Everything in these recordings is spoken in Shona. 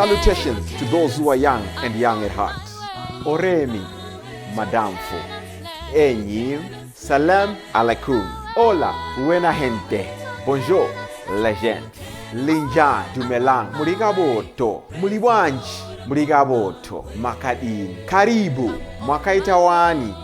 Salutations to those who are young and young at heart. Oremi, Madamfo, Enyi, Salam alaikum, Hola, buena gente, Bonjour, legend, Linja Dumelang, Murigaboto, Muliwanji, Murigaboto, Makadini, Karibu, Mwakaitawani,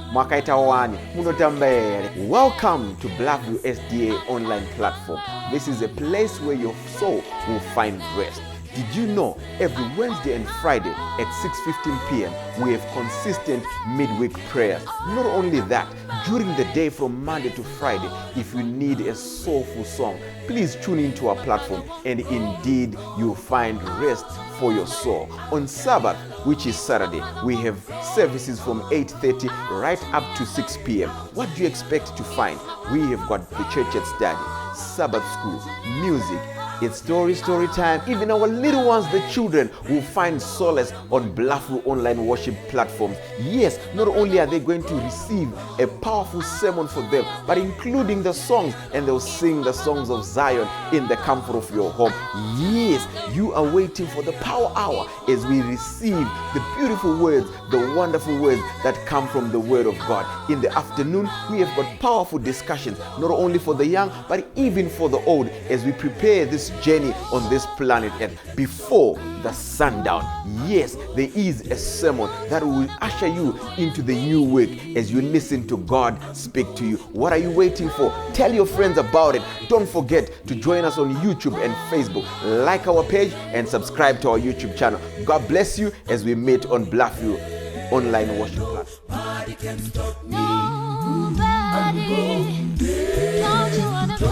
Munotambere. Welcome to Blackview SDA online platform. This is a place where your soul will find rest. Did you know every Wednesday and Friday at 6:15 p.m. we have consistent midweek prayers? Not only that, during the day from Monday to Friday, if you need a soulful song, please tune into our platform and indeed you'll find rest for your soul. On Sabbath, which is Saturday, we have services from 8:30 right up to 6 p.m. What do you expect to find? We have got the church at study, Sabbath school, music. It's story time. Even our little ones, the children, will find solace on Blackview online worship platforms. Yes, not only are they going to receive a powerful sermon for them, but including the songs, and they'll sing the songs of Zion in the comfort of your home. Yes, you are waiting for the power hour as we receive the beautiful words, the wonderful words that come from the Word of God. In the afternoon, we have got powerful discussions, not only for the young, but even for the old, as we prepare this journey on this planet Earth before the sundown. Yes, there is a sermon that will usher you into the new week as you listen to God speak to you. What are you waiting for? Tell your friends about it. Don't forget to join us on YouTube and Facebook. Like our page and subscribe to our YouTube channel. God bless you as we meet on Blackview online worship platform. Nobody can stop me. Don't you wanna go?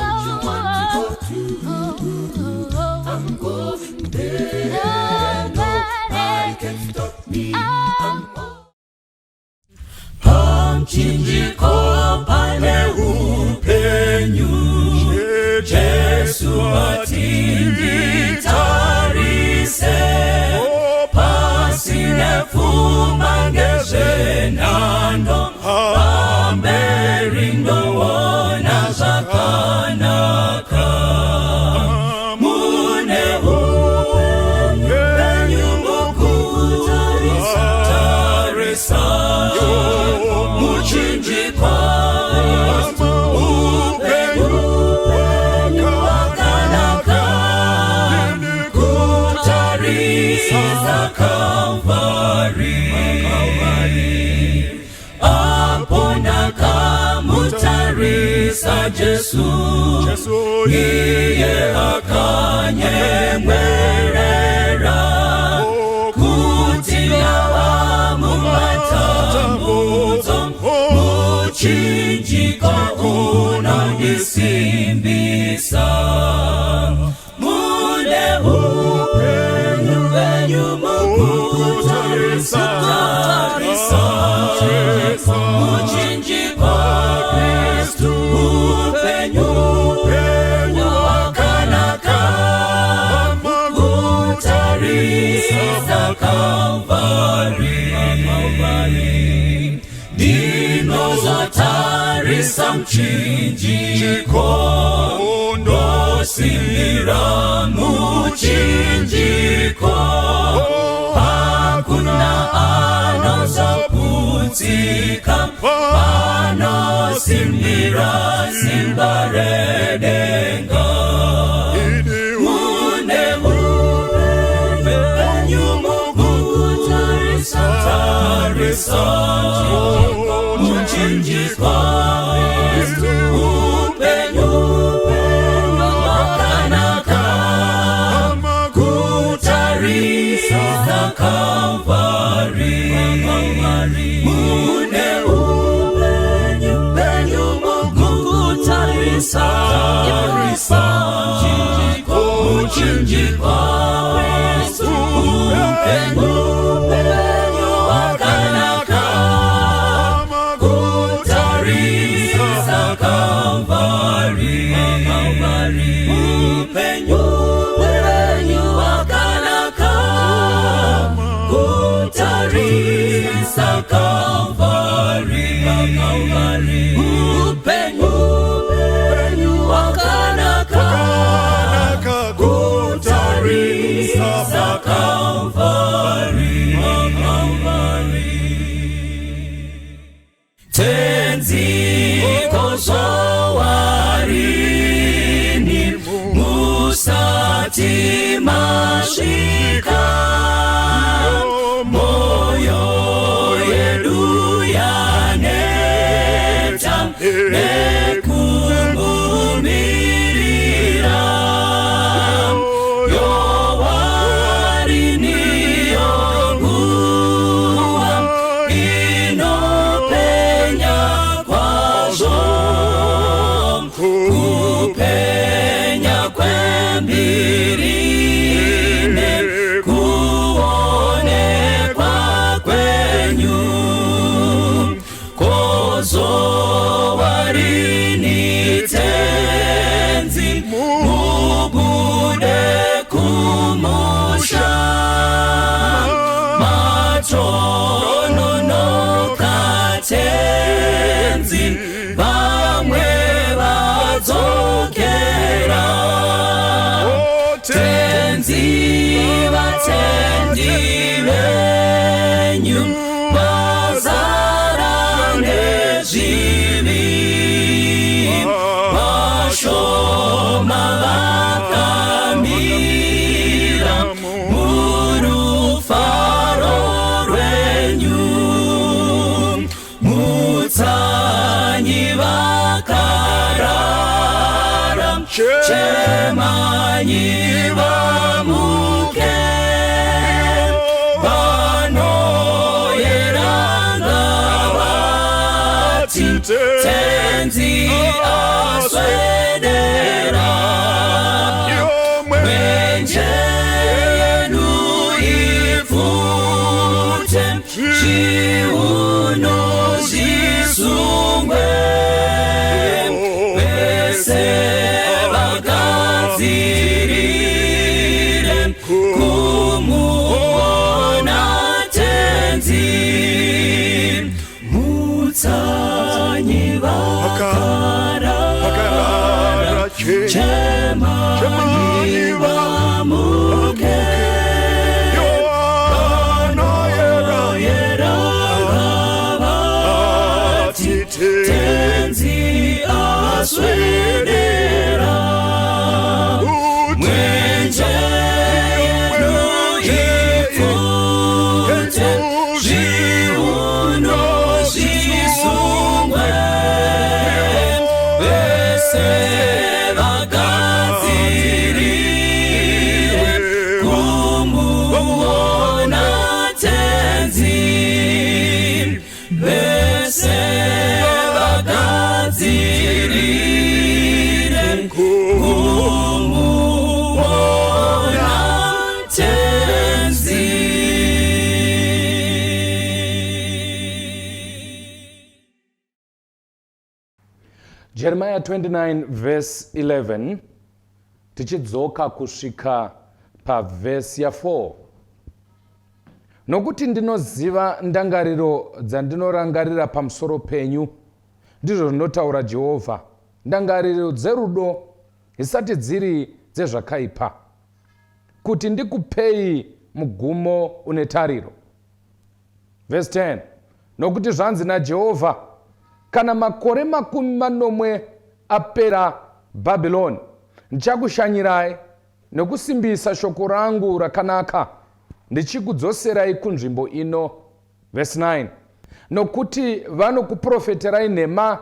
I'm going there. Nobody can stop me. Hamchinjiko pale upenyu, Jesu atinditarise, pasine fumangeze nando, amberindo wona zakanaka. Jesu, iye akanyemwerera kutilawa mumatambuzo muchinjiko unandisimbisa mune upenyu mukutarisa muchinjiko Kristu upenyu wakanaka kutarisa Kalvari dinozotarisa mchinjiko ndosimira muchinjiko hakuna anozoputika panosimira simbaredenga mune upenyu mukutarisa muchinjiko upenyu wakanaka kutarisa Kalvari mune upenyu mukutarisa muchinjiko upenyu wakanaka kutarisa Kalvari upenyu wakanaka kutarisa Kalvari upenyu wakanaka kutarisa Kalvari tenzi kozowarini musati mashika moyo yedu yaneta nekungumirira yowarini yoguwa inopenya kwazo kupenya kwembirine kuonekwa kwenyu kozowarini tenzi mubude kumusha matononoka tenzi vamwe vadzokera tenzi vatendi venyu vazara nezvivi vashoma vakamira murufaro rwenyu mutsanyi vakarara chemanyi vamuke vanoyeranga vati tenzi aswedera mwenje yenu ifute chiuno zisungwe vese vagadzirire kumuona tenzi mutsanyi vakarara chemanyi vamuke tenzi aswedera mwenje yenu ifute zviuno zvisungwe vese vagadzirire kumuona tenzi vese vagadzirire kumuona tenzi. Jeremiah 29 verse 11 tichidzoka kusvika pavhesi ya4. Nokuti ndinoziva ndangariro dzandinorangarira pamusoro penyu, ndizvo zvinotaura Jehovha, ndangariro dzerudo, zisati dziri dzezvakaipa, kuti ndikupei mugumo une tariro. Verse 10. Nokuti zvanzi naJehovha, kana makore 40 apera Bhabhironi, ndichakushanyirai nekusimbisa shoko rangu rakanaka, ndichikudzoserai kunzvimbo ino. Verse 9. Nokuti vanokuprofeterai nhema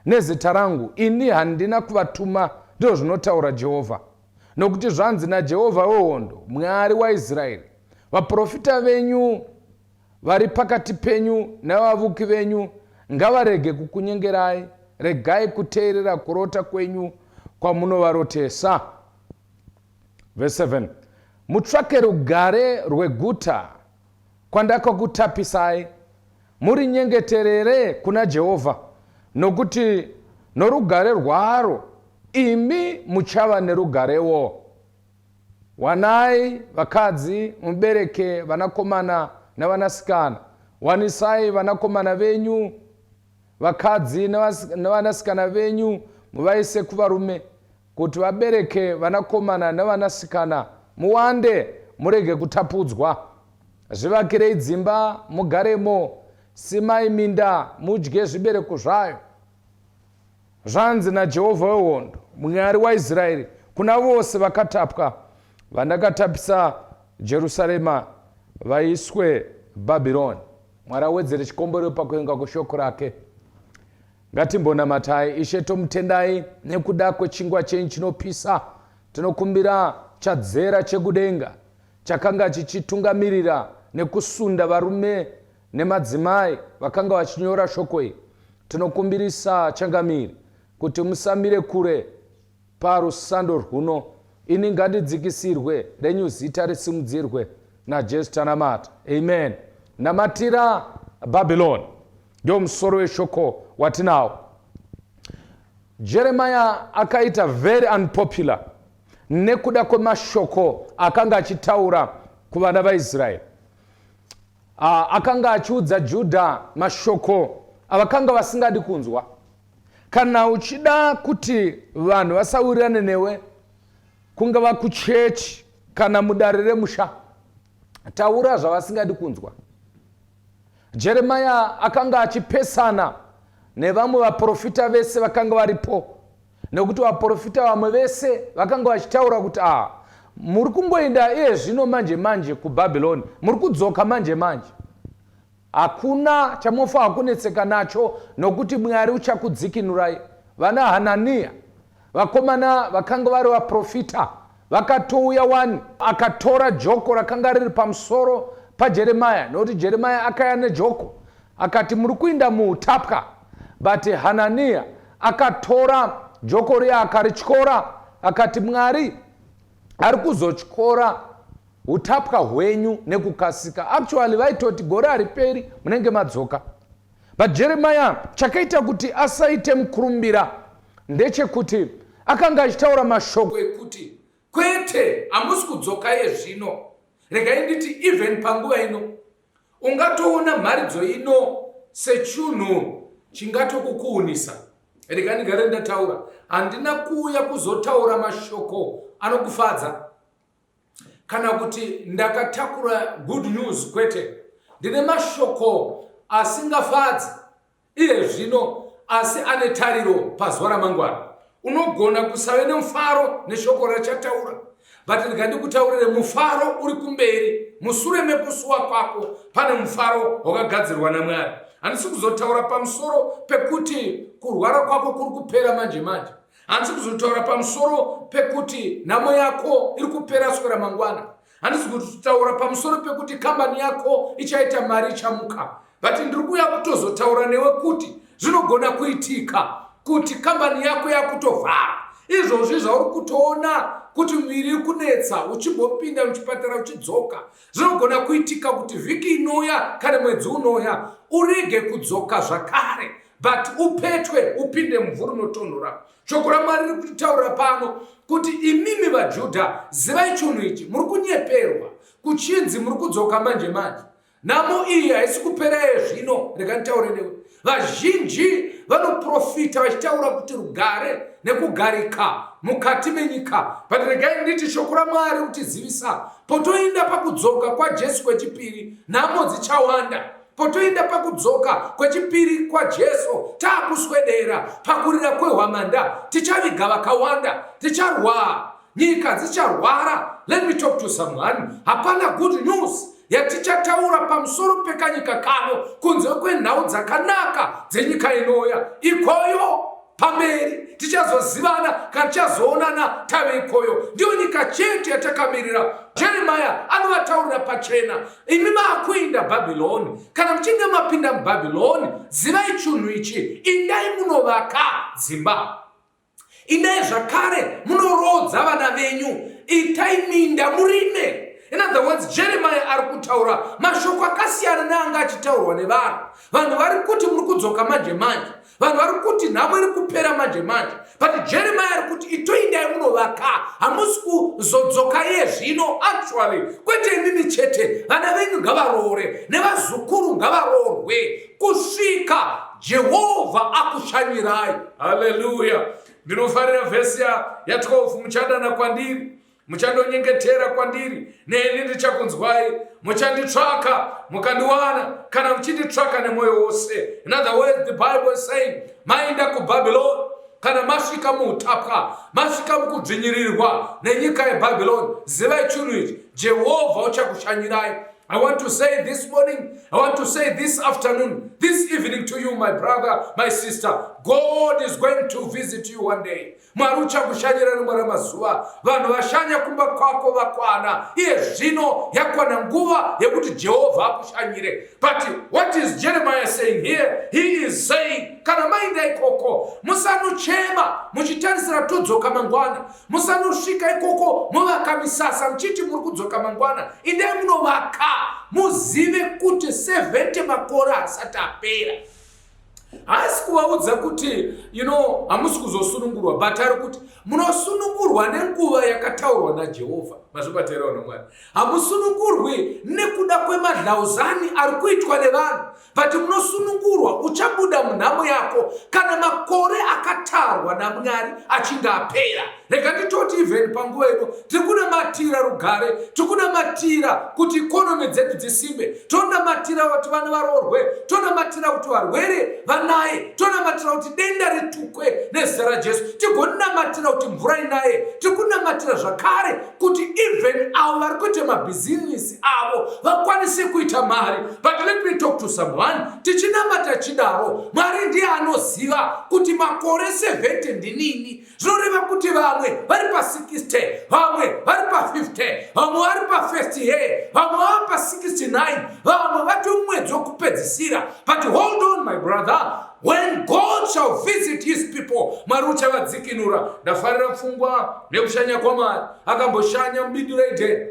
nezita rangu, ini handina kuvatuma, ndizvo zvinotaura Jehovha. Nokuti zvanzi naJehovha wehondo, Mwari waIsraeri, vaprofita venyu vari pakati penyu navavuki venyu ngavarege kukunyengerai, regai kuteerera kurota kwenyu kwamunovarotesa. Verse 7. Mutsvake rugare rweguta kwandakakutapisai, muri nyengeterere kuna Jehovha, nokuti norugare rwaro imi muchava nerugarewo. Wanai vakadzi mubereke vanakomana navanasikana, wanisai vanakomana venyu vakadzi navanasikana venyu muvaise kuvarume, kuti vabereke vanakomana navanasikana, muwande murege kutapudzwa. Zvivakirei dzimba mugaremo, simai minda mudye zvibereko zvayo. Zvanzi naJehovha wehondo, Mwari waIsraeri, kuna vose vakatapwa vandakatapisa Jerusarema vaiswe Bhabhironi. Mwari awedzere chikomborero pakuverenga kweshoko rake. Ngatimbonamatai. Ishe tomutendai nekuda kwechingwa chenyu chinopisa. Tinokumbira chadzera chekudenga chakanga chichitungamirira nekusunda varume nemadzimai vakanga vachinyora shoko iri. Tinokumbirisa changamiri kuti musamire kure parusando rwuno. Ini ngandidzikisirwe renyu zita risimudzirwe naJesu tanamata. Amen. Namatira Bhabhironi ndio musoro weshoko watinawo. Jeremiah akaita very unpopular nekuda kwemashoko akanga achitaura kuvana vaIsraeri. Akanga achiudza Judha mashoko avakanga vasingadi kunzwa. Kana uchida kuti vanhu vasawirirane newe, kungava kuchechi kana mudare remusha, taura zvavasingadi kunzwa. Jeremiah akanga achipesana nevamwe vaprofita vese vakanga varipo, nekuti vaprofita vamwe vese vakanga vachitaura kuti muri kungoenda iye zvino manje kuBhabhironi, muri kudzoka manje. Hakuna chamofa kunetseka nacho, nokuti Mwari uchakudzikinurai. Vana Hanania, vakomana vakanga vari vaprofita, vakatouya wani akatora joko rakanga riri pamusoro paJeremiah, nokuti Jeremiah akaya nejoko akati muri kuinda muutapwa. But Hanania akatora joko riya akarityora akati Mwari ari kuzotyora utapwa hwenyu nekukasika. Actually vaitoti gore hariperi munenge madzoka. But Jeremiah chakaita kuti asaite mukurumbira ndechekuti akanga achitaura mashoko ekuti kwete hamusi kudzoka yezvino. Regai nditi even panguva ino ungatoona mharidzo ino sechinhu chingatokukuunisa. Regai ndigare ndataura, handina kuuya kuzotaura mashoko anokufadza kana kuti ndakatakura good news, kwete. Ndine mashoko asingafadzi iye zvino asi ane tariro pazuva ramangwana. Unogona kusave nemufaro neshoko rachataura, but ndikandikutaurire mufaro uri kumberi. Musure mekusuwa kwako pane mufaro wakagadzirwa naMwari. Handisi kuzotaura pamusoro pekuti kurwara kwako kuri kupera manje. Handisi kuzotaura pamusoro pekuti nhamo yako iri kupera swera mangwana. Handisi kutaura pamusoro pekuti kambani yako ichaita mari ichamuka. But ndiri kuuya kutozotaura newe kuti zvinogona kuitika kuti kambani yako yakutovhara. Izvozvi zvauri kutoona kuti miviri iri kunetsa uchimbopinda muchipatara uchidzoka, zvinogona kuitika kuti vhiki inouya kana mwedzi unouya urege kudzoka zvakare, but upetwe upinde muvhuri unotonhora. Shoko raMwari riri kutaura pano kuti imimi vaJudha zivai chinhu ichi, muri kunyeperwa kuchinzi muri kudzoka manje. Nhamo iyi haisi kupera yezvino. Rega nditaure newe, vazhinji vanoprofita vachitaura kuti rugare nekugarika mukati menyika. But regai nditi shoko raMwari kutizivisa, potoenda pakudzoka kwaJesu kwechipiri, nhamo dzichawanda. Potoenda pakudzoka kwechipiri kwaJesu, taakuswedera pakurira kwehwamanda, tichaviga vakawanda, ticharwara, nyika dzicharwara. Let me talk to someone. Hapana good news yatichataura pamusoro pekanyika kano kunze kwenhau dzakanaka dzenyika inoya. Ikoyo pamberi tichazozivana kana tichazoonana tave ikoyo. Ndiyo nyika chete yatakamirira. Jeremiah anovataurira pachena, imi maakuinda Bhabhironi. Kana muchinge mapinda muBhabhironi, zivai chinhu ichi, indai munovaka dzimba. Indai zvakare munorodza vana venyu. Itai minda murime. In other words, Jeremiah ari kutaura mashoko akasiyana neanga achitaurwa nevanhu. Vanhu vari kuti muri kudzoka manje. Vanhu vari kuti nhamo iri kupera manje. But Jeremiah ari kuti itoindai munovaka, hamusi kuzodzoka iye zvino. Actually, kwete imimi chete, vana venyu ngavaroore nevazukuru ngavaroorwe kusvika Jehovha akushanyirai. Hallelujah. Ndinofarira vhesi ya 12 muchadana kwandiri. muchandonyengetera kwandiri, neni ndichakunzwai. Muchanditsvaka mukandiwana kana muchinditsvaka nemwoyo wose. In other words, the Bible is saying, maenda kuBhabhiloni kana masvika muutapwa, masvika mukudzvinyirirwa nenyika yeBhabhiloni, zivai chinhu ichi, Jehovha uchakushanyirai. I want to say this morning, I want to say this afternoon, this evening to you, my brother, my sister, God is going to visit you one day. Mwari uchakushanyira rimwe ramazuva. Vanhu vashanya kumba kwako vakwana. Iye zvino yakwana nguva yekuti Jehovha akushanyire. But what is Jeremiah saying here? He is saying, kana maenda ikoko, musanuchema muchitarisira tudzoka mangwana, musanusvika ikoko muvaka misasa muchiti muri kudzoka mangwana. Indai munovaka, muzive kuti 70 makore asati apera. Asi kuvaudza kuti hamusi kuzosunungurwa, but ari kuti munosunungurwa nenguva yakataurwa naJehovha. Mazvibateerawo naMwari. Hamusunungurwi nekuda kwemadlauzani ari kuitwa nevanhu, but munosunungurwa uchabuda munhamo yako kana makore akatarwa naMwari achinge apera. Rega nditoti even panguva ino tiri kunamatira rugare, tiri kunamatira kuti ikonomi dzedu dzisimbe, tonamatira kuti vana varoorwe, tonamatira kuti varwere vanaye, tonamatira kuti denda ritukwe nezita raJesu, tigonamatira kuti mvura inaye, tiri kunamatira zvakare kuti even avo vari kuita mabhizinesi avo vakwanise kuita mari. But let me talk to someone. Tichinamata chidaro, Mwari ndiye anoziva kuti makore 70 ndinini. Zvinoreva kuti vamwe vari pa60, vamwe vari pa50, vamwe vari pa58, vamwe vari pa69, vamwe vati umwedzi wokupedzisira. But hold on, my brother. When God shall visit his people, Mwari uchavadzikinura. Ndafarira pfungwa nekushanya kwaMwari. Akamboshanya mubindu reEdheni.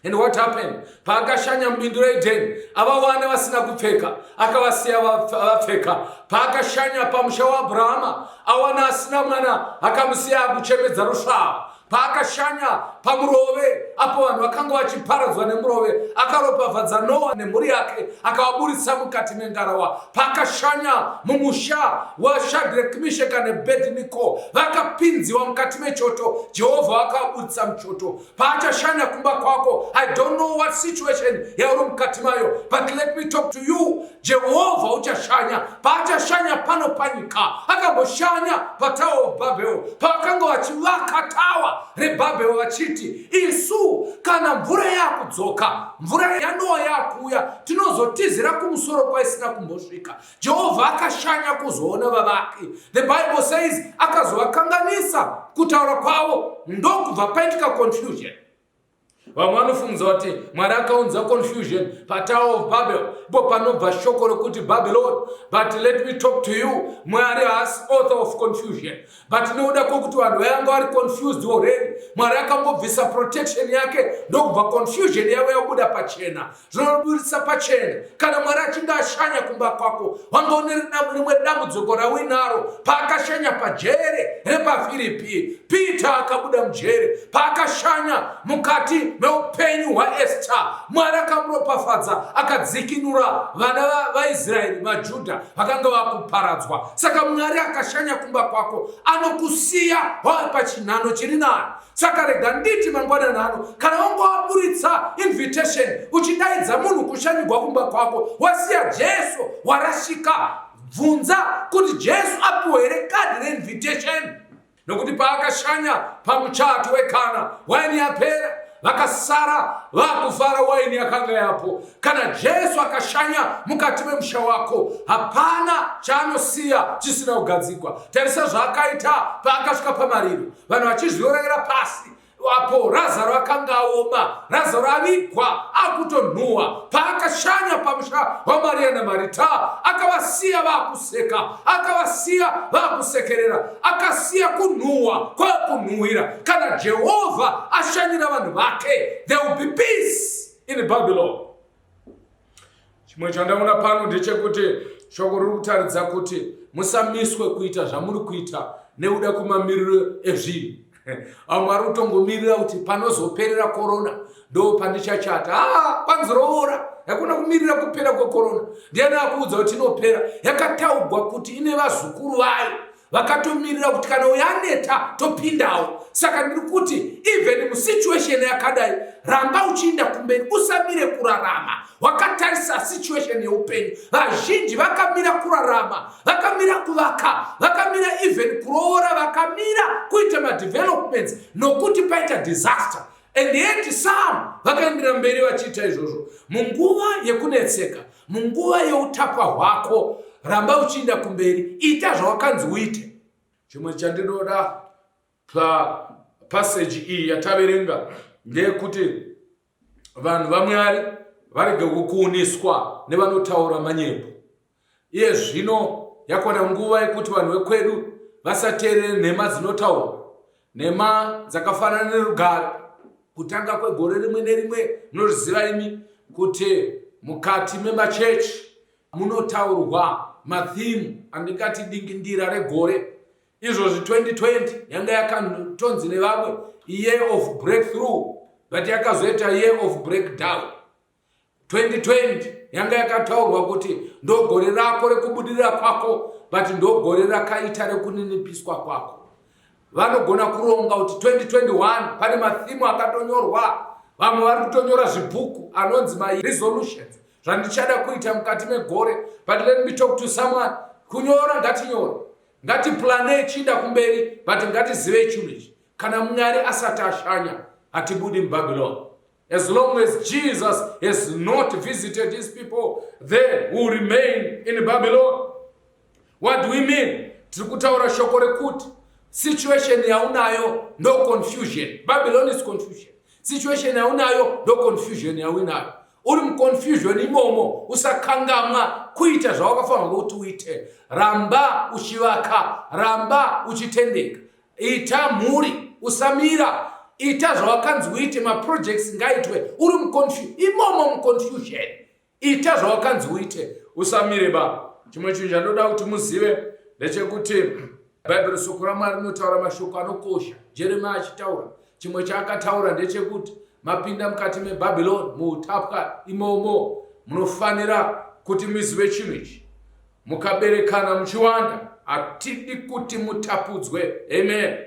And what happened? Paakashanya mubindu reEdheni, ava vana vasina kupfeka, akavasiya vapfeka. Paakashanya pamusha waAbhurahama, awana asina mwana, akamusiya akuchemedza rusvava. Paakashanya pamurove, apo vanhu vakanga vachiparadzwa nemurove, akaropafadza Noa nemhuri yake, akavaburitsa mukati mengarava. Paakashanya mumusha waShadrach, Meshach naAbednego, vakapinziwa mukati mechoto, Jehovha akavaburitsa muchoto. Paachashanya kumba kwako, I don't know what situation yauri mukati mayo, but let me talk to you. Jehovha uchashanya. Paachashanya pano panyika, akamboshanya paTower of Babel, pakanga vachivaka tawa reBhabhel vachiti, isu kana mvura yakudzoka, mvura yaNoa yakuuya, tinozotizira kumusoro kwaisina kumbosvika. Jehovha akashanya kuzoona vavaki. The Bible says akazovakanganisa kutaura kwavo, ndokubva paitika confusion. Vamwe vanofunza kuti Mwari akaunza confusion paTower of Babel, ipo panobva shoko rokuti Babylon. But let me talk to you, Mwari haasi author of confusion. But nekuda kwokuti vanhu vayanga vari confused already, Mwari akambobvisa protection yake, ndokubva confusion yavo yabuda pachena. Zvinobudisa pachena. Kana Mwari achinge ashanya kumba kwako, wangaone rimwe dambudziko rawinaro. Paakashanya pajere repaFiripi, Peter akabuda mujere. Paakashanya mukati meupenyu hwaEsther, Mwari akamuropafadza, akadzikinura vana vaIsraeri, vaJudha vakanga vakuparadzwa. Saka Mwari akashanya kumba kwako, anokusiya wawe pachinhano chiri nani. Saka rega nditi mangwanani ano, kana wanga waburitsa invitation uchidaidza munhu kushanyirwa kumba kwako, wasiya Jesu warashika, bvunza kuti Jesu apiwa here kadi reinvitation. Nokuti paakashanya pamuchato weKana, waini yapera, vakasara vakufara waini yakanga yapo. Kana Jesu akashanya mukati memusha wako, hapana chaanosiya chisina kugadzikwa. Tarisa zvaakaita paakasvika pamariro, vanhu vachizviorera pasi. Apo Razaro akanga aoma, Razaro avigwa akutonhuhwa. Paakashanya pamusha waMaria naMarita, akavasiya vakuseka, akavasiya vakusekerera, akasiya kunhuhwa kwakunhuhwira. Kana Jehovha ashanyira vanhu vake, there will be peace in Babylon. Chimwe chandaona pano ndechekuti shoko riri kutaridza kuti musamiswe kuita zvamuri kuita nekuda kumamiriro ezvinhu. Amwari utongomirira kuti panozoperera korona ndo pandichachata. Panzoroora, hakuna kumirira kupera kwekorona. Ndiani akuudza kuti inopera? Yakataurwa kuti ine vazukuru vayo vakatomirira kuti kana uyo aneta topindawo. Saka ndiri kuti even musituation yakadai ramba uchienda kumberi, usamire kurarama wakatarisa situation yeupenyu. Vazhinji vakamira kurarama, vakamira kuvaka, vakamira even kuroora, vakamira kuita madevelopments nokuti paita disaster. And yet some vakaendera mberi vachiita izvozvo. Munguva yekunetseka, munguva yeutapwa hwako, ramba uchienda kumberi, ita zvawakanzi uite. Chimwe chandinoda passage iyi yataverenga ndeyekuti vanhu vaMwari varege kukuuniswa nevanotaura manyepo. Iye zvino yakwana nguva yekuti vanhu vekwedu vasateerere nhema dzinotaurwa, nhema dzakafanana nerugare. Kutanga kwegore rimwe nerimwe munozviziva imi kuti mukati memachechi munotaurwa mathimu andingati dingindira regore. Izvozvi 2020 yanga yakantonzi nevamwe year of breakthrough, but yakazoita year of breakdown. 2020 yanga yakataurwa kuti ndogore rako rekubudirira kwako, but ndogore rakaita rekuninipiswa kwako. Vanogona kuronga kuti 2021 pane mathimu akatonyorwa. Vamwe vari kutonyora zvibhuku anonzi resolutions zvandichada kuita mukati megore. But let me talk to someone. Kunyora ngatinyore, ngatiplane chienda kumberi, but ngatizive chinhu ichi. Kana Mwari asati ashanya, hatibudi muBabylon. As long as Jesus has not visited his people, they will remain in Babylon. What do we mean? Tiri kutaura shoko rekuti situation yaunayo no confusion. Babylon is confusion. Situation yaunayo no confusion yaunayo. Uri muconfusion imomo, usakangamwa kuita zvawakafanira kuti uite. Ramba uchivaka, ramba uchitendeka. Ita mhuri, usamira. Ita zvawakanzi uite, maprojects ngaitwe. Uri muconfusion, imomo muconfusion. Ita zvawakanzi uite, usamire ba. Chimwe chinhu chandoda kuti muzive ndechekuti Bible soko raMwari rinotaura mashoko anokosha. Jeremiah achitaura, chimwe chaakataura ndechekuti mapinda mukati meBabylon, muutapwa imomo, munofanira kuti muzive chinhu ichi. Mukaberekana muchiwanda, hatidi kuti mutapudzwe. Amen.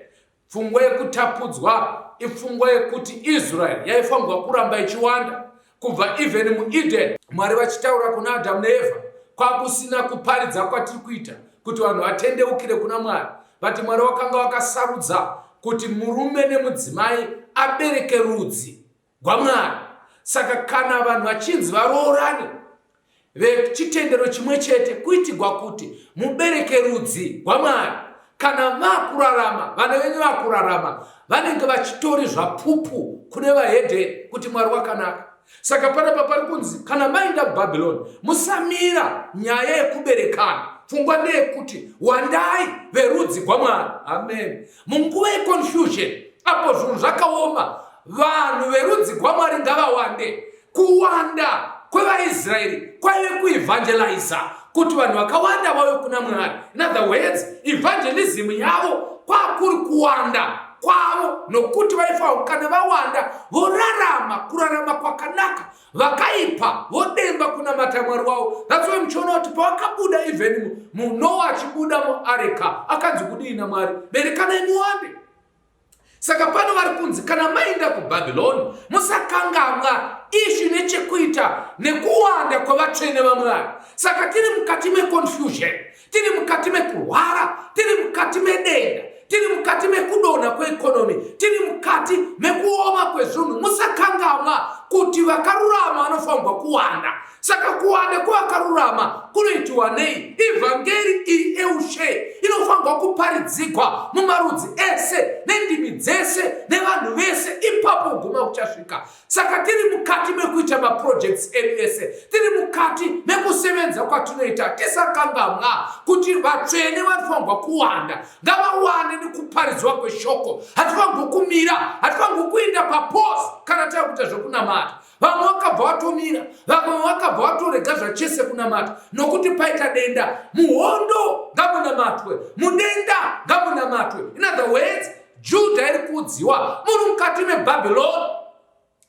Pfungwa yekutapudzwa ipfungwa yekuti Israel yaifanirwa kuramba ichiwanda. Kubva even muEden, Mwari vachitaura kuna Adamu neEvha, kwakusina kuparidza kwatiri kuita kuti vanhu vatendeukire kuna Mwari. But Mwari wakanga wakasarudza kuti murume nemudzimai abereke rudzi rwaMwari. Saka kana vanhu vachinzi varoorane vechitendero chimwe chete, kuitigwa kuti mubereke rudzi rwaMwari. Kana vakurarama, vana venyu vakurarama, vanenge vachitori zvapupu kune vahedheni kuti Mwari wakanaka. Saka panapa pari kunzi kana maenda kuBhabhironi musamira nyaya yekuberekana. Pfungwa ndeyekuti wandai verudzi rwaMwari. Amen. Munguva yeconfusion, apo zvinhu zvakaoma, vanhu verudzi rwaMwari ngavawande. Kuwanda kwevaIsraeri kwaive kuevangeliza, kuti vanhu vakawanda vauye kuna Mwari. In other words, evangelism yavo kwakuri kuwanda kwavo, nokuti vaifanira kana vawanda vorarama kurarama kwakanaka, vakaipa vodemba kunamata Mwari wavo. That's why muchiona kuti pavakabuda even Noah achibuda muareka akanzi kudii naMwari, berekanai muwande. Saka pano vari kunzi kana maenda kuBhabhironi musakangamwa ishu nechekuita nekuwanda kwavatsvene vaMwari. Saka tiri mukati meconfusion, tiri mukati mekurwara, tiri mukati medenda, tiri mukati mekudonha kweekonomi, tiri mukati mekuoma kwezvinhu. Musakangamwa kuti vakarurama vanofanirwa kuwanda. Saka kuwanda kwavakarurama kunoitiwa nei? Ivhangeri iyi eushe inofanirwa kuparidzigwa mumarudzi ese nendimi dzese nevanhu vese, ipapo uguma kuchasvika. Saka tiri mukati mekuita maprojects edu ese, tiri mukati mekusevenza kwatinoita. Tisakangamwa kuti vatsvene vanofanirwa kuwanda, ngavawande nekuparidzwa kweshoko. Hatifanirwi kumira, hatifanirwi kuenda paposi kana takuita zvokunamata. Vamwe vakabva vatomira, vamwe vakabva vatorega zvachese kunamata, nokuti paita denda. Muhondo ngamunamatwe, mudenda ngamunamatwe. In other words, Judha iri kuudziwa muri mukati meBhabhironi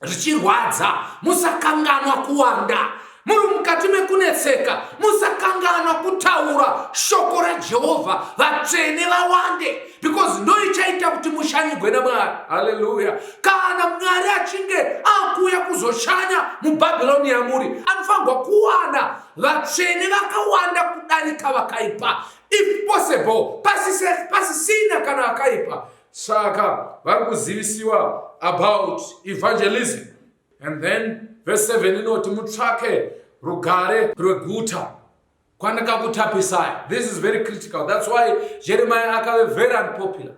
zvichirwadza. Musakanganwa kuwanda. Muri mukati mekunetseka, musakanganwa kutaura shoko raJesu. Jehovah vatsvene vawande, because ndo ichaita kuti mushanyigwe naMwari. Haleluya. Kana Mwari achinge akuya kuzoshanya muBhabhironi yamuri, anofanirwa kuwana vatsvene vakawanda kudarika vakaipa, if possible pasisina kana vakaipa. Saka vari kuzivisiwa about evangelism. And then verse 7 inoti mutsvake rugare rweguta kwandakakutapisai. This is very critical. That's why Jeremiah akave very unpopular.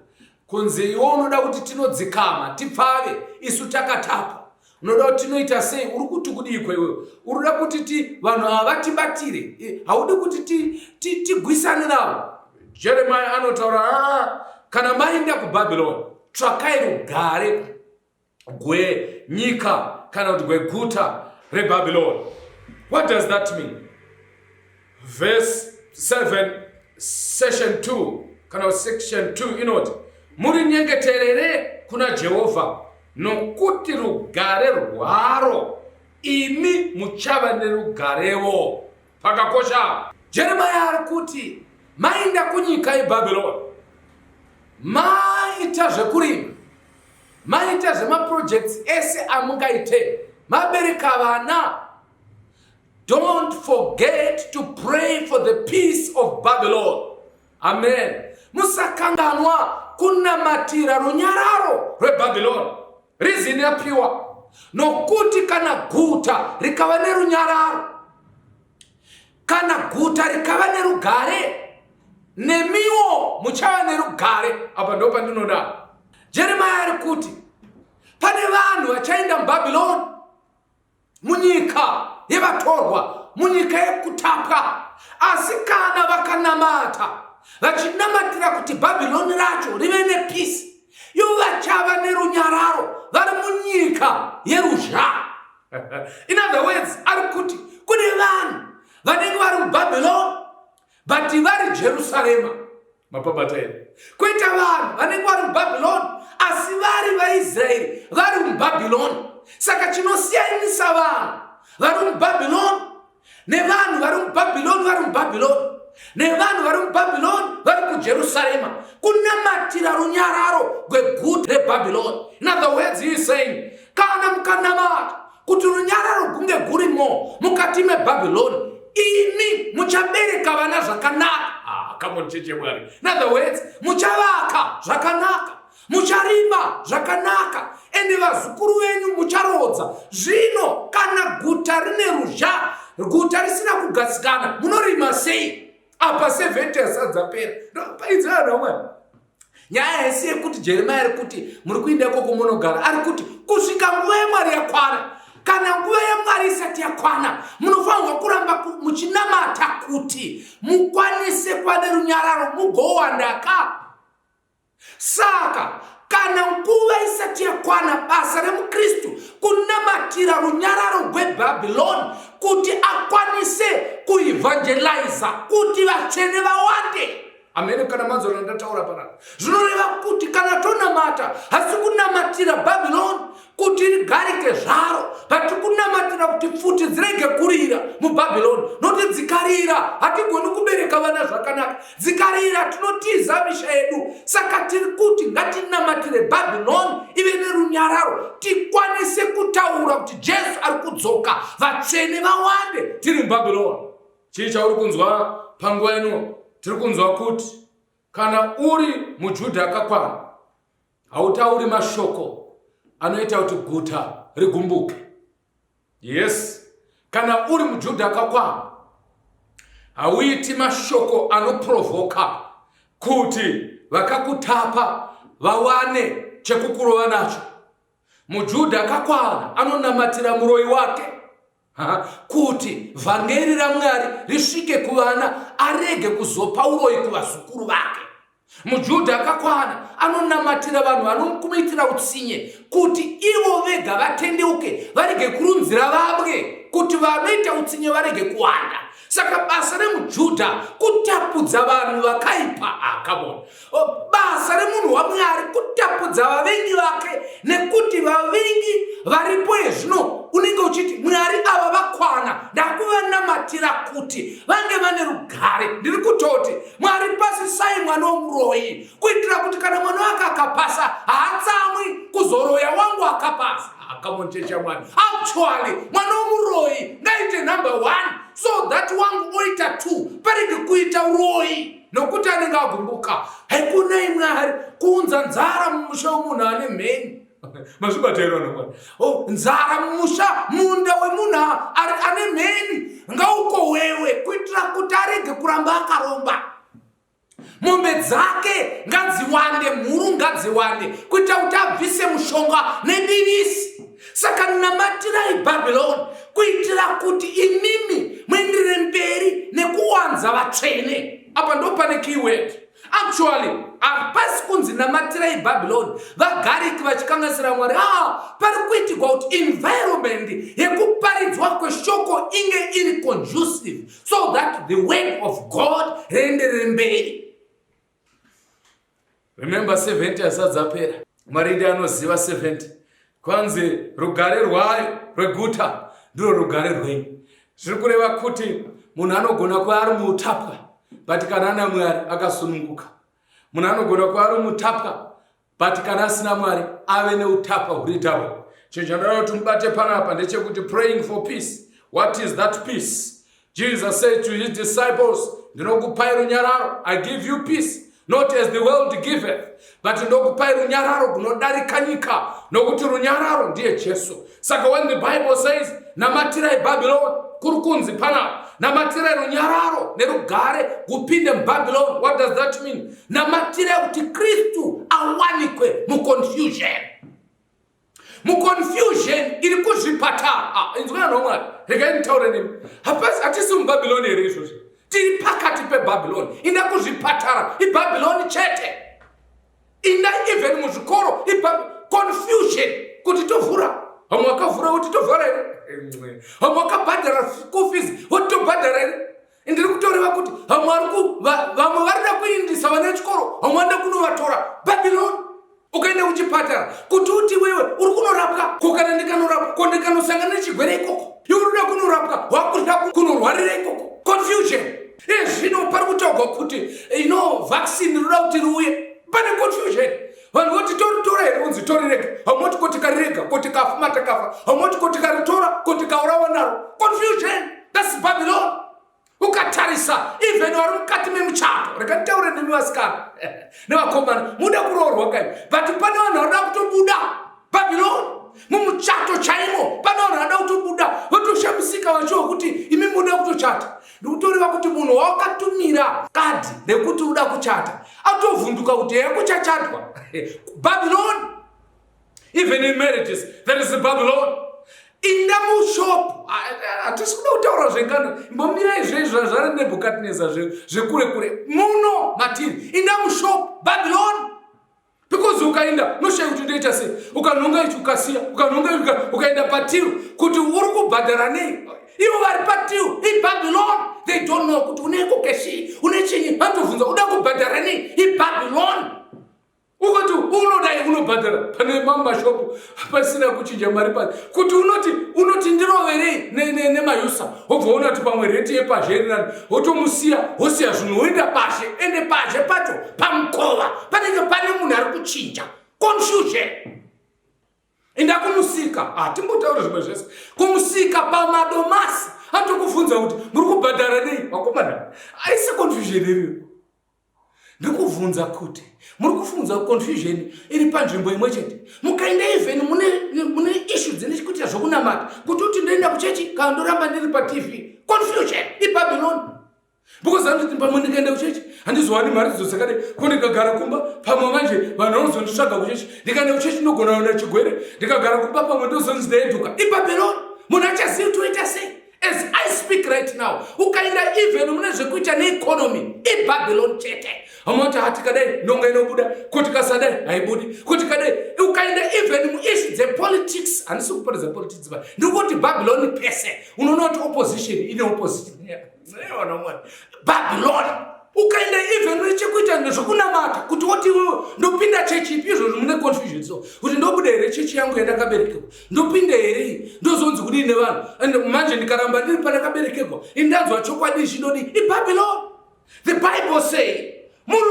Kunzi iwo unoda kuti tinodzikama tipfave isu takatapa, unoda kuti tinoita sei, uri kuti kudikwe iwewe, unoda kuti vanhu ava vatibatire, haudi kuti tigwisane navo. Jeremiah anotaura kana maenda kuBhabhironi, tsvakai rugare gwenyika kana kuti gweguta reBhabhironi. What does that mean? Verse 7 section 2 kana section 2 inoti muri nyengeterere kuna Jehovha nokuti rugare rwaro imi muchava nerugarewo. Pakakosha. Jeremiah ari kuti maenda kunyika yeBhabhironi, maita zvekurima, maita zvemaprojects ese amungaite, mabereka vana. Don't forget to pray for the peace of Babylon. Amen. Musakanganwa kunamatira runyararo rweBhabhironi. Reason yapiwa nokuti kana guta rikava nerunyararo, kana guta rikava nerugare, nemiwo muchava nerugare. Apa ndo pandinoda. Jeremiah ari kuti pane vanhu vachaenda muBhabhironi, munyika yevatorwa, munyika yekutapwa, asi kana vakanamata vachinamatira kuti Bhabhironi racho rive nepeace, ivo vachava nerunyararo vari munyika yeruzha. In other words, ari kuti kune vanhu vanenge vari muBhabhironi but vari Jerusarema, mapabata edu. Koita vanhu vanenge vari muBhabhironi asi vari vaIsraeri vari muBhabhironi. Saka chinosiyanisa vanhu vari muBhabhironi nevanhu vari muBhabhironi vari muBhabhironi nevanhu vari muBhabhironi vari kuJerusarema kunamatira runyararo gweguta reBhabhironi. In other words, he is saying, kana mukanamata kuti runyararo gunge gurimo mukati meBhabhironi, imi muchabereka vana zvakanaka. Come on, cheche Mwari. In other words, muchavaka zvakanaka, mucharima zvakanaka, ende vazukuru venyu mucharodza. Zvino kana guta rine ruzha, guta risina kugatsikana, munorima sei? Apa 70 asadzapera. Paidzana mwana. Nyaya yese yekuti Jeremiah ari kuti muri kuenda koko munogara, ari kuti kusvika nguva yaMwari yakwana, kana nguva yaMwari isati yakwana, munofanirwa kuramba muchinamata kuti mukwanise kuva nerunyararo mugowandaka. Saka kana nguva isati yakwana, basa remuKristu kunamatira runyararo rweBhabhironi kuti akwanise kuevangeliza, kuti vatsvene vawande. Amen. Kana manzoro ndataura panapa, zvinoreva kuti kana tonamata hasi kunamatira Bhabhironi kuti rigarike zvaro, but kunamatira kuti pfuti dzirege kurira muBhabhironi. Noti dzikarira hatigoni kubereka vana zvakanaka, dzikarira tinotiza misha yedu. Saka tiri kuti ngatinamatire Bhabhironi ive nerunyararo, tikwanise kutaura kuti Jesu ari kudzoka, vatsvene vawande tiri muBhabhironi. Chii chauri kunzwa panguva ino? Tiri kunzwa kuti kana uri muJudha akakwana, hautauri mashoko anoita kuti guta rigumbuke. Yes, kana uri muJudha akakwana, hauiti mashoko anoprovoka kuti vakakutapa vawane chekukurova nacho. muJudha akakwana anonamatira muroyi wake kuti vhangeri raMwari risvike kuvana, arege kuzopa uroyi kuvazukuru vake. muJudha akakwana anonamatira vanhu vanomukumitira utsinye kuti ivo vega vatendeuke, varege kurunzira vamwe kuti vanoita utsinye varege kuwanda. Saka basa remuJudha kutapudza vanhu vakaipa. Come on. Basa remunhu waMwari kutapudza vavengi vake, nekuti vavengi varipo zvino unenge uchiti Mwari ava vakwana, ndakuvanamatira kuti vange vane rugare. Ndiri kutoti Mwari mwana womuroyi kuitira kuti kana mwana wake akapasa haatsamwi kuzoroya wangu akapasa. Akamonchecha mwana. Actually, mwana womuroyi ngaite number 1 so that wangu oita 2 parege kuita uroyi. Nokuti anenge agumbuka haikuna imwe hari kuunza nzara mumusha womunhu ane mheni. Mazvibatero nomwana. Nzara mumusha munda wemunhu ane mheni ngauko wewe kuitira kuti arege kuramba akaromba. Mombe dzake ngadziwande, mhuru ngadziwande kuita kuti abvise mushonga nedivisi. Saka namatirai Babylon kuitira kuti imimi muendere mberi nekuwanza vatsvene. Apa ndo pane keyword. Actually, apasi kunzi namatirai Babylon vagariki vachikanganisira Mwari. Pari kuitirwa kuti environment yekuparidzwa kweshoko inge iri conducive so that the word of God rienderere mberi. Remember 70 asadzapera. Maridi anoziva 70. Kwanzi rugare rwayo rweguta ndiro rugare rwenyu. Zviri kureva kuti munhu anogona kuva ari muutapwa but kana ana Mwari akasununguka. Munhu anogona kuva ari muutapwa but kana asina Mwari ave neutapwa huri double. Chinhu chandinoda kuti mubate panapa ndechekuti praying for peace. What is that peace? Jesus said to his disciples, ndinokupai runyararo, I give you peace. Not as the world giveth, but ndokupai runyararo kunodarika nyika, nokuti runyararo ndiye Jesu. Saka when the Bible says namatirai Babylon, kurukunzi pana namatirai runyararo nerugare kupinde Babylon, what does that mean? Namatirai kuti Kristu awanikwe mu confusion. Mu confusion iri kuzvipata. Inzwana nomwana, rega nitaure nemi. Hapasi atisi mu Babylon ere izvozvo. Tiri pakati pe Babylon. Inda kuzvipatara iBabylon chete. Inda even muzvikoro confusion kuti tovhura. Hamwe wakavhura kuti tovhara ere. Hamwe wakabhadhara school fees kuti tobhadhara ere. Ndiri kutoreva kuti vamwe varida kuindisa vana vechikoro, vamwe vanoda kunovatora Babylon. Ukaenda kuchipatara kuti uti wewe uri kunorapwa kokana ndikanorapwa kondikanosangana nechigwere ikoko. Iwe urikuda kunorapwa wakuda kunorwarira ikoko. Confusion. Zvino pari kutaurwa kuti vaccine rinoda kuti riuye. Pane confusion. Vanhu voti toritora here unzi torirega. Hamoti kuti karirega kuti kafuma takafa. Hamoti kuti karitora kuti kaurawa naro. Confusion. That's Babylon. Ukatarisa even vari mukati memuchato. Rega taure nemi vasikana nevakomana muda kuroorwa kai. But pane vanhu vanoda kutobuda Babylon. Mumuchato chaimo pane vanhu vanoda kutobuda votoshamisika vachiwa kuti imi muda kutochata. Ndikutoreva kuti munhu wakatumira kadi nekuti uda kuchata atovhunduka kuti kuchachatwa. Babylon. Even in marriages there is a Babylon. Inda mushop hatisi kuda kutaura zvengano imbomira izvezvo zvari Nebukadnezar zvekure kure muno matiri. Inda mushop Babylon. Because ukaenda noshayi kuti ndoita sei, ukanonga ichi ukasiya, ukanonga ukaenda patiru kuti uri kubhadhara nei. Ivo vari patiru iBabylon. They don't know kuti uneko keshi unechinyi vatovhunza uda kubhadhara nei iBabylon. Ukati unodai unobhadhara pane mamashopu pasina kuchinja mari pasi kuti unoti ndiroverei nemayusa wobva unati pamwe reti yepazherirani wotomusiya wosiya zvinhu woenda pashe ende pashe pacho pamukova panenge pane munhu ari kuchinja. Confusion. Enda kumusika timbotaura zvimwe zvese kumusika pamadomasi atokubvunza kuti muri kubhadhara nei vakomana. Aisi confusion iriyo. Ndikubvunza kuti muri kufunza confusion iri panzvimbo imwe chete. Mukaenda even mune issue dzine chikuita zvokunamata kuti uti ndoenda kuchechi kana ndoramba ndiri paTV. Confusion iBabylon. Because handiti pamwe ndikaenda kuchechi handizowani mari dzosakade kundikagara kumba pamwe manje vanhu vanozonditsvaga kuchechi ndikaenda kuchechi ndogona kuona chigwere ndikagara kumba pamwe ndozonzi ndaeduka iBabylon. Munhu achaziva toita sei. As I speak right now, ukaenda even mune zvekuita neeconomy iBabylon chete. Hamoti hati kadai nonga inobuda kuti kasadai haibudi kuti kadai ukaenda even muissue dzepolitics handisi kuporedza politics ba ndikuti Babylon pese unoona kuti opposition ine opposition neona mwana Babylon. Ukaenda even nechekuita nezvokunamata kuti woti wewe ndopinda chechi ipi izvo mune confusion so kuti ndobuda here chechi yangu yandakaberekwa ndopinda here ndozonzi kudii nevanhu and manje ndikaramba ndiri pandakaberekwa indanzwa chokwadi chinodi iBabylon. The Bible say muri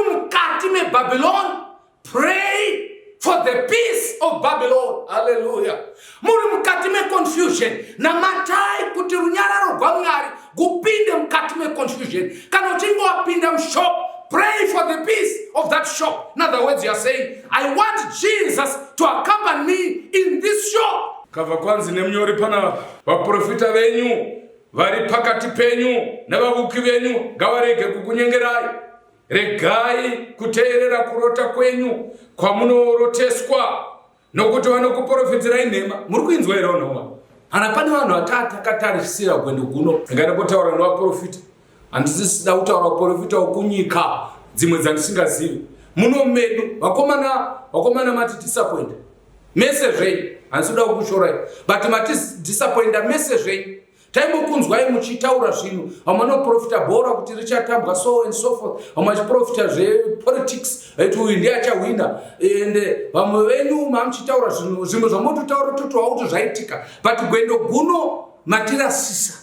meBabylon, pray for the peace of Babylon. Hallelujah. Muri mukati meconfusion namatai kuti runyararo rwa Mwari gupinde mukati meconfusion. Kana uchinge wapinda mshop, pray for the peace of that shop. In other words, you are saying, I want Jesus to accompany me in this shop. Kava kwanzi nemnyori pana vaprofita venyu vari pakati penyu navavuki venyu ngavarege kukunyengerai. Regai kuteerera kurota kwenyu kwamunoroteswa nokuti vanokuprofitirai nhema. Muri kuinzwa here vanhu? Hana pane vanhu vatatu akatarisira gwendo guno. Ngada kutaura navaprofita. Handisisida kutaura kuprofita wokunyika dzimwe dzandisingazivi. Muno medu vakomana mati disappoint. Message handisida kukushorai. But mati disappoint message. Time kunzwai muchitaura zvinhu vamanoprofita bhora kuti richatambwa so and so forth, vamachiprofita zvepolitics kuti uyu ndiye achawina, ende vamwe venyu mamuchitaura zvinhu zvimwe zvamototaura totowa kuti zvaitika, but gwendo guno matirasisa.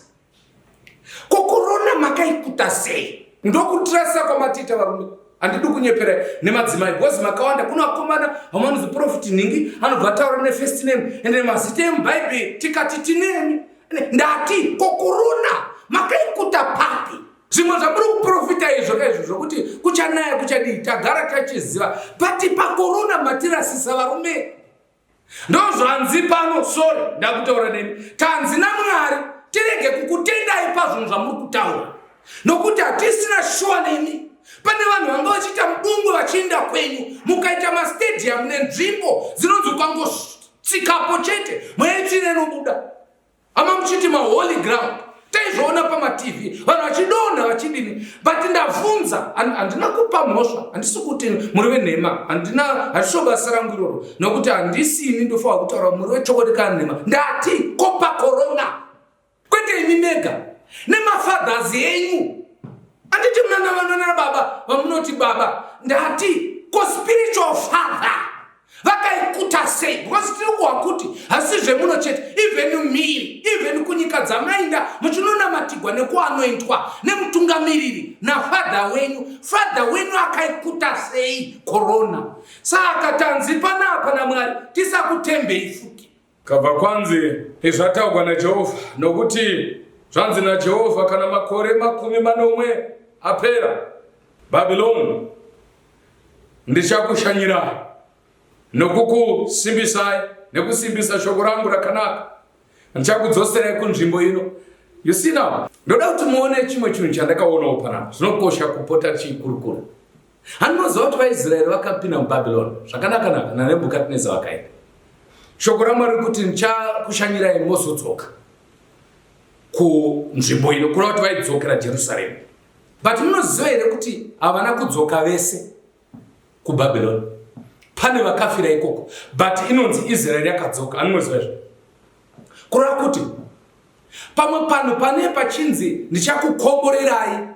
Kokorona makaikuta sei? Ndokutirasa kwamatita varume. Handidi kunyepera nemadzimai, because makawanda kuna vakomana vamanonzi profit ningi anobva taura nefirst name ende mazita emubhaibheri tikati tinemi. Ndati kokorona makaikuta papi? Zvimwe zvamuri kuprofita izvo zvokuti kuchanaya kuchadii tagara tachiziva, but pakorona matirasisa varume. Ndozvanzi pano, sorry ndakutaura nemi, tanzi naMwari tirege kukutendai pazvinhu zvamuri kutaura nokuti hatisina shuwa nemi. Pane vanhu vanga vachiita mudungwe vachienda kwenyu mukaita mastadium nenzvimbo dzinonzi ukangotsikapo chete mweitsvine nobuda. Ama muchiti holy ground. Taizvoona pamaTV vanhu vachidonha vachidini, but ndabvunza, handina kupa mhosva, handisi kuti muri venhema, handisho basa rangu iroro, nokuti handisini ndofanira kutaura muri vechokwadi kana nhema. Ndati kopa korona kwete imi mega nemafathers enyu. Handiti mnana baba vamunoti baba. Ndati ko spiritual father vakaikuta sei? Because tiri kuwakuti hasi zvemuno chete, even miri, even kunyika dzamainda muchinonamatigwa nekuanointwa nemutungamiriri nafadha wenyu akaikuta sei korona. Saka tanzi panapa naMwari tisakutembei futi. Kabva kwanzi zvataurwa naJehovha, nokuti zvanzi naJehovha kana makore 40 apera Babylon ndichakushanyirai nokukusimbisai nekusimbisa shoko rangu rakanaka, ndichakudzoserai kunzvimbo ino. You see now, ndoda kuti muone chimwe chinhu chandakaonawo panapa, zvinokosha kupota chikurukuru. Handinoziva kuti vaIsraeri vakapinda muBabylon zvakanaka naNebhukadhineza vakaenda. Shoko raMwari kuti ndichakushanyirai mozodzoka kunzvimbo ino, kureva kuti vaidzokera Jerusarema. But munoziva here kuti havana kudzoka vese kuBabylon. Pane vakafira ikoko, but inonzi Israeri yakadzoka. Anoziva izvo? Kureva kuti pamwe pano pane pachinzi ndichakukomborerai.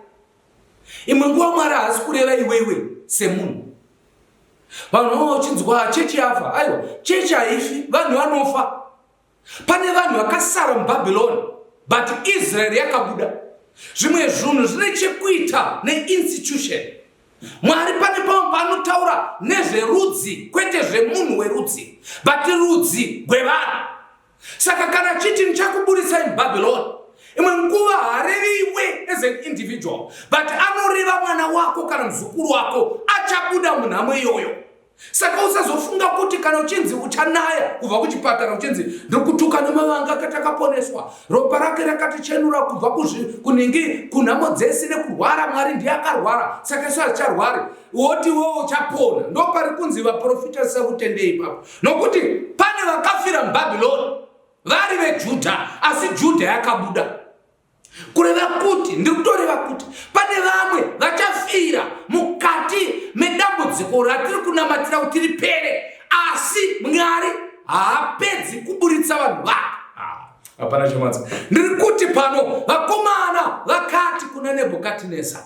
Imwe nguva Mwari haasi kureva iwewe semunhu. Vanhu vachinzwa chechi yafa. Aiwa, chechi haifi, vanhu vanofa. Pane vanhu vakasara muBabylon, but Israeri yakabuda. Zvimwe zvinhu zvine chekuita neinstitution. Mwari pane pamwe panotaura nezverudzi, kwete zvemunhu werudzi, but rudzi rwevanhu. Saka kana chiti ndichakuburisai muBabylon, imwe nguva harevi iwe as an individual, but anoreva mwana wako kana muzukuru wako achabuda munhamo iyoyo. Saka usazofunga kuti kana uchinzi uchanaya kubva kuchipatara uchinzi ndikutuka nemavanga akatakaponeswa, ropa rake rakatichenura kubva kuningi kunhamo dzese nekurwara, Mwari ndiye akarwara saka isu hacharwari, woti wewe uchapona. Ndopari kunzi vaprofita sekutendei ipapo, nokuti pane vakafira muBabylon vari veJudha, asi Judha yakabuda. Kureva kuti ndikutoreva kuti pane vamwe vachafira mukati medambudziko ratiri kunamatira kuti ripere, asi Mwari haapedzi kuburitsa vanhu vake. Hapana chamadza. Ndiri kuti pano vakomana vakati kuna Nebhukadhineza,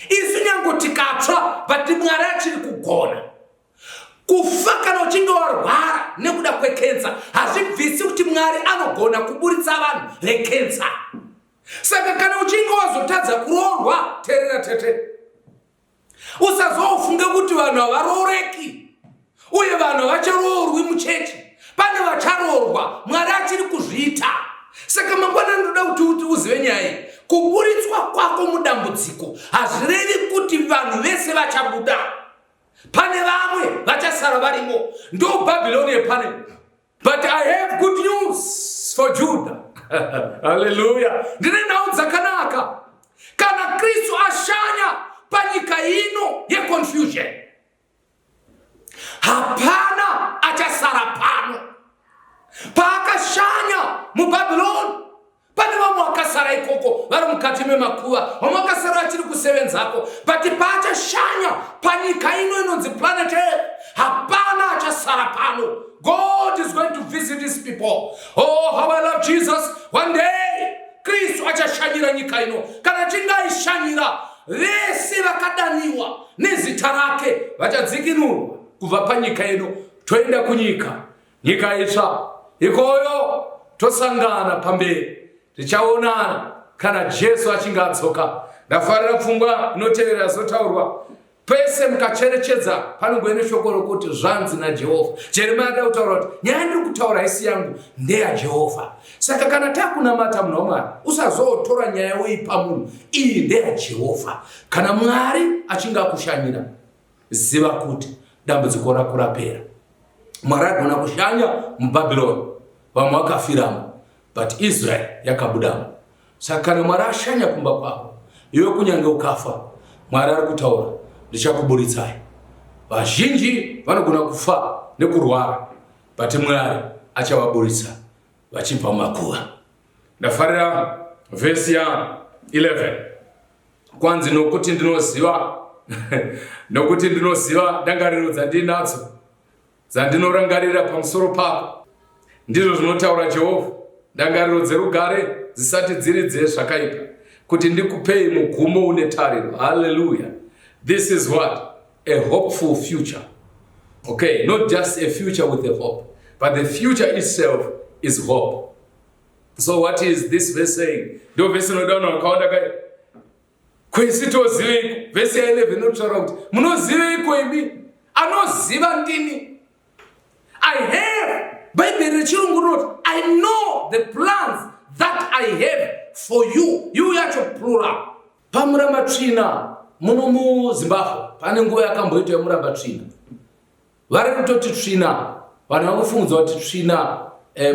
isu nyange tikatsva but Mwari achiri kugona. Kufa kana uchinge warwara nekuda kwekensa hazvibvisi kuti Mwari anogona kuburitsa vanhu vekensa. Saka kana uchinge wazotadza kuroorwa, teerera tete, Usazofunge kuti vanhu havarooreki uye vanhu havacharoorwi muchechi. Pane vacharoorwa, Mwari achiri kuzviita. Saka mangwana ndoda kuti uzive nyaya. Kuburitswa kwako mudambudziko hazvirevi kuti vanhu vese vachabuda. Pane vamwe vachasara varimo. Ndo Babyloni yepane. But I have good news for Judah. Hallelujah. Ndine nhau dzakanaka. Kana Kristu ashanya panyika ino yeconfusion, hapana achasara pano. Paakashanya muBabyloni, pane vamwe vakasara ikoko vari mukati memakuva, vamwe vakasara vachiri kusevenzako. But paachashanya panyika ino inonzi planet Earth, hapana achasara pano. God is going to visit his people. Oh, how I love Jesus. One day Kristu achashanyira nyika ino. Kana chingaishanyira, vese vakadaniwa nezita rake vachadzikinurwa kubva panyika ino toenda kunyika, nyika itsva. Ikoyo tosangana pamberi, tichaonana kana Jesu achinge adzoka. Ndafarira pfungwa inotevera zotaurwa. Pese mukacherechedza panogwene shoko rokuti zvanzi naJehovha. Jeremia akataura kuti nyaya ndiri kutaura haisi yangu, ndeyaJehovha. Saka kana takunamata munhu waMwari, usazotora nyaya weipa munhu, iyi ndeyaJehovha. Kana Mwari achinge akushanyira, ziva kuti dambudziko rako rapera. Mwari agona kushanya muBabyloni, vamwe vakafiramo, but Israel yakabudamo. Saka kana Mwari ashanya kumba kwako, iwe kunyange ukafa, Mwari ari kutaura, ndichakuburitsai. Vazhinji vanogona kufa nekurwara, but Mwari achavaburitsa vachibva mumakuva. Ndafarira vhesi ya 11. Kwanzi nokuti ndinoziva nokuti ndinoziva ndangariro dzandinadzo dzandinorangarira pamusoro pako, ndizvo zvinotaura Jehovha. Ndangariro dzerugare dzisati dziri dzezvakaipa, kuti ndikupei mugumo une tariro. Hallelujah. This is what? A hopeful future. Okay, not just a future with a hope, but the future itself is hope. So what is this verse saying? Do verse no down akaunda kai. Kwesitoziveiko? Verse 11 inotaura kuti munoziveiko imi? Anoziva ndini. I have, Bible rechirungu rinoti, I know the plans that I have for you. You yacho plural. Pamuramba tsvina muno muZimbabwe pane nguva yakamboita yemuramba tsvina. Vari kutoti tsvina, vanhu vakufungidzwa kuti tsvina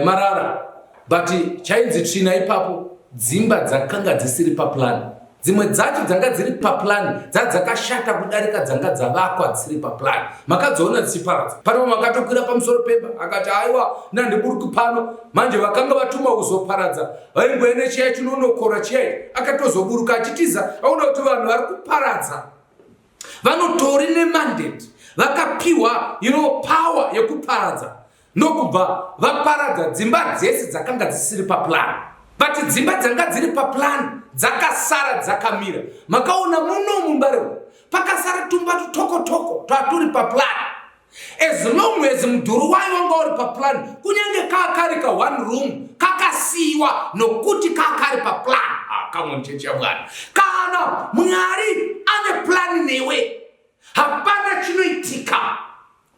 marara, but chainzi tsvina ipapo dzimba dzakanga dzisiri papulani. Dzimwe dzacho dzanga dziri papulani dzakashata kudarika dzanga dzavakwa dzisiri papulani. Makadziona dzichiparadza. Pane vamwe vakatokwira pamusoro pemba akati aiwa nandiburuki pano, manje vakanga vatuma kuzoparadza vaingoene chiyai chinonokora chiyai, akatozoburuka achitiza. Aona kuti vanhu vari kuparadza vanotori nemandate, vakapiwa power yekuparadza, nokubva vaparadza dzimba dzese dzakanga dzisiri papulani. But dzimba dzanga dziri papulani dzakasara dzakamira. Makaona muno mumbariro pakasara tumba tutoko twaturi papulani. As long as mudhuri wayo wanga uri papulani, kunyange kakari ka one room kakasiwa nokuti kakari papulani. Kamwe mcheche Bwana. Kana Mwari ane plani newe, hapana chinoitika.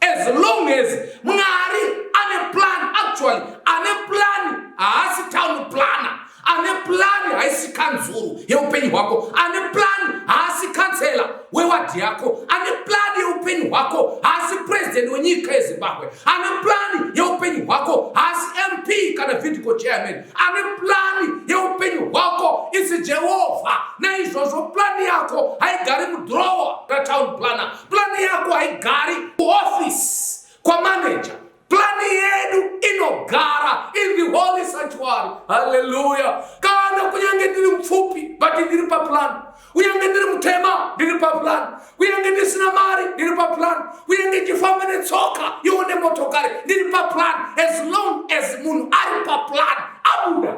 As long as Mwari ane plan, actually ane plan haasi town planner, ane plan haisi kanzuru yeupenyu wako, ane plan haasi kansela wewadi yako, ane plan yeupenyu wako haasi president wenyika yeZimbabwe, ane plan yeupenyu wako haasi MP kana video chairman, ane plan yeupenyu wako isi Jehovah. Na izvozvo plan yako haigari mudrawer ka town planner, plan yako haigari office kwa manager. Plani yedu inogara in the holy sanctuary. Hallelujah. Kana kunyange ndiri mfupi but ndiri pa plan. Kunyange ndiri mutema ndiri pa plan. Kunyange ndisina mari ndiri pa plan. Kunyange ndifamba netsoka yone motokari ndiri pa plan. As long as munhu ari pa plan abuda.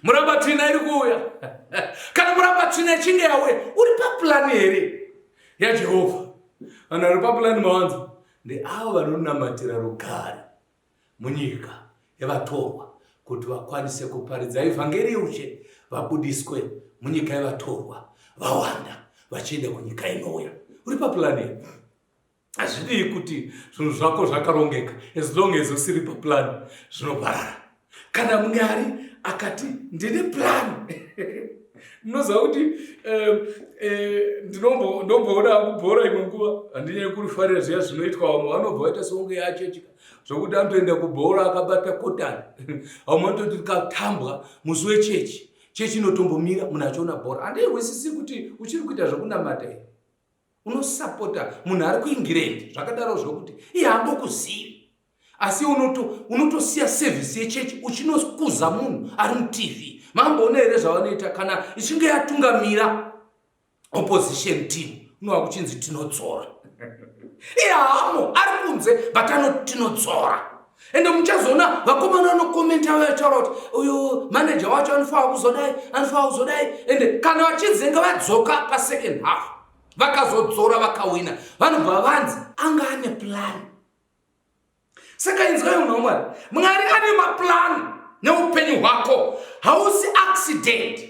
Muramba tsvina iri kuuya. Kana muramba tsvina ichinge yauya, uri pa plan here ya Jehovah. Ana uri pa plan mawanzo. Ndi avo vanonamatira rugare munyika yevatorwa kuti vakwanise kuparidza evhangeri ushe, vabudiswe munyika yevatorwa, vawanda, vachienda kunyika inouya. Uri papulani. Hazvidi kuti zvinhu zvako zvakarongeka. As long as usiri papulani zvinoparara. Kana Mwari akati ndine plan. Munoziva kuti ndinomboona kubhora imwe nguva handinyanyi kurifarira zviya zvinoitwa vamwe vanobva vaita songe yachechi zvokuti anotoenda kubhora akabata kotani vamwe vanototi katambwa musi wechechi chechi inotombomira munhu achiona bhora. Handirwisisi kuti uchiri kuita zvokunamata here, unosapota munhu ari kuEngland zvakadaro zvokuti iye hambokuzivi, asi unotosiya sevhisi yechechi uchinokuza munhu ari muTV. Mamboona here zvavanoita kana ichinge yatungamira opposition team unova kuchinzi tinodzora. Iye hamo ari kunze but anoti tinodzora. Ende muchazoona vakomana vanokomenta vachitaura kuti uyu manager wacho anofanira kuzodai ende kana vachidzenga vadzoka pasecond half vakazodzora vakawina vanobva vanzi anga ane plan. Saka inzwai munhu waMwari, Mwari ane maplan neupenyu hwako. Hausi accident.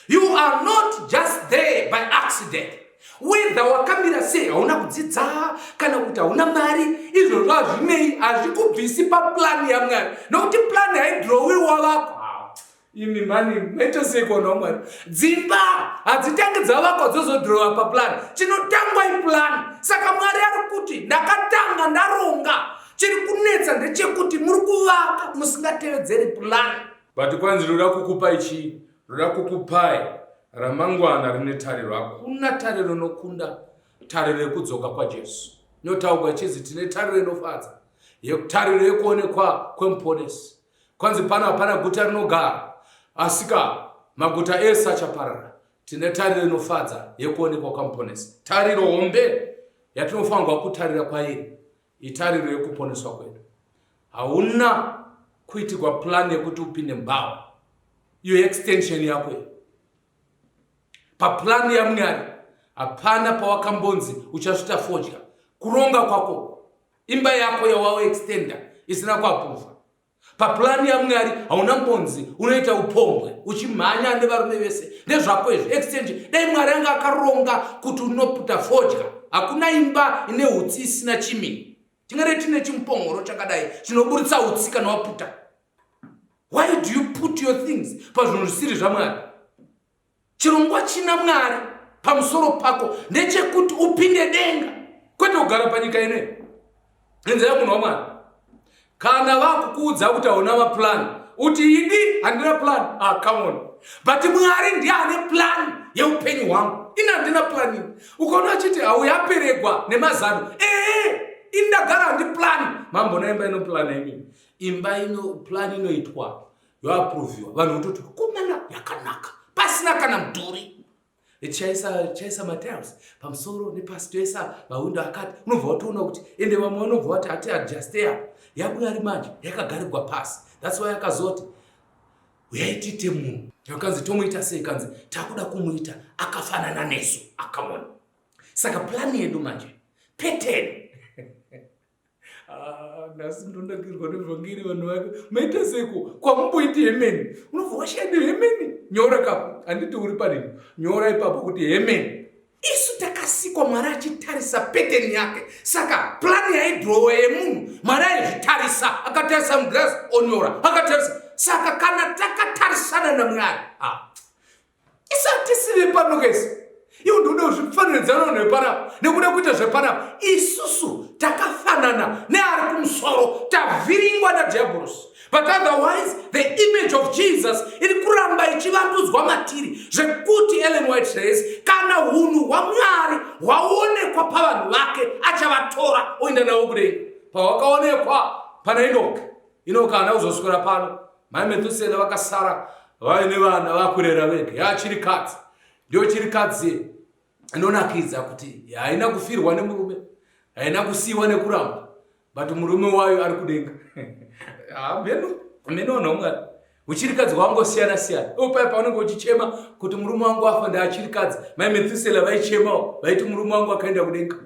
You are not just there by accident. Whether wakamira sei, hauna kudzidza kana kuti hauna mari, izvo zvazvinei hazvikubvisi paplan yaMwari. Nokuti plan haidhirowiwa vako. Imi mani maita sei kuona waMwari? Dzimba hadzitangi dzavakwa dzozodhirowa paplan. Chinotangwa iplan. Saka Mwari ari kuti ndakatanga ndaronga. Chiri kunetsa ndechekuti muri kuvaka musingatevedzeri plan. But kwanzi ndoda kukupa ichi, ndoda kukupai ramangwana rine tariro. Hakuna tariro inokunda tariro yekudzoka kwaJesu. Inotaurwa chizi tine tariro inofadza, tariro yekuonekwa kwemuponesi. Kwanzi hapana guta rinogara, asika maguta ese achaparara. Tine tariro inofadza yekuonekwa kwamuponesi. Tariro hombe yatinofanirwa kutarira kwairi itariro yekuponeswa kwedu. Hauna kuitirwa plan yekuti upinde mbawa, iyo extension yako. Paplan yaMwari hapana pawakambonzi uchasvita fodya. Kuronga kwako, imba yako yawawo extenda isina kuapuva. Paplan yaMwari hauna mbonzi unoita upombwe uchimhanya nevarume vese nezvako izvi extension. Dai Mwari anga akaronga kuti unoputa fodya, hakuna imba ine hutsi isina chimini. Tingare tine chimpongoro chakadai chinoburitsa utsi kana waputa. Why do you put your things pazvinhu zvisiri zvaMwari? Chirongwa china Mwari pamusoro pako ndechekuti upinde denga, kwete kugara panyika ine. Nenzira munhu waMwari, kana vakukuudza kuti hauna maplan uti idi handina plan, come on. But Mwari ndiye ane plan yeupenyu hwangu. Ina handina plan. Ukaona achiti hauyaperegwa nemazano, indagara ndi plan. Mambona imba ino plan imi. Imba ino plan inoitwa yoaproviwa. Vanhu utoti komana yakanaka pasina kana mudhuri. Chaisa materials pamusoro nepasi toisa mawindo akati. Unobva watoona kuti ende vamwe vanobva vati hati adjusteya yabuda ari manje yakagarirwa pasi. That's why yakazoti uyaitite munhu. Yakanzi tomuita sei? Kanzi takuda kumuita akafanana nesu. Akamona. Saka plan yedu manje pattern. Nasi ndondakirwa nevhangeri vanhu vake maita seko kwamumboiti hemeni. Unobva washande hemeni, nyora kapo. Handiti uri padini, nyora ipapo kuti hemeni. Isu takasikwa Mwari achitarisa pattern yake. Saka plan yaidhirowa yemunhu Mwari aizvitarisa, akatarisa mugirazi onyora, akatarisa. Saka kana takatarisana naMwari, isu hatisiri pano kese. Iwo ndoda kuzvifaniridzana nepanapa nekuda kuita zvepanapa. Isusu takafanana neari kumusoro, tavhiringwa nadhiabhorosi. But otherwise the image of Jesus iri kuramba ichivandudzwa matiri zvekuti Ellen White says kana hunhu hwaMwari hwaonekwa pavanhu vake achavatora oenda navo kudenga. Pahwakaonekwa pana Enoki haana kuzoswera pano. Mai Methusela vakasara vaine vana vakurera vega. Yachirikadzi ndio chirikadzi inonakidza kuti haina kufirwa nemurume, haina kusiyiwa nekuramba, but murume wayo ari kudenga. Menoona Mwari uchirikadzi hwangosiyana siyana. Upai paunenge uchichema kuti murume wangu afa ndaachirikadzi, Mai Methusela vaichemawo vaiti murume wangu akaenda kudenga.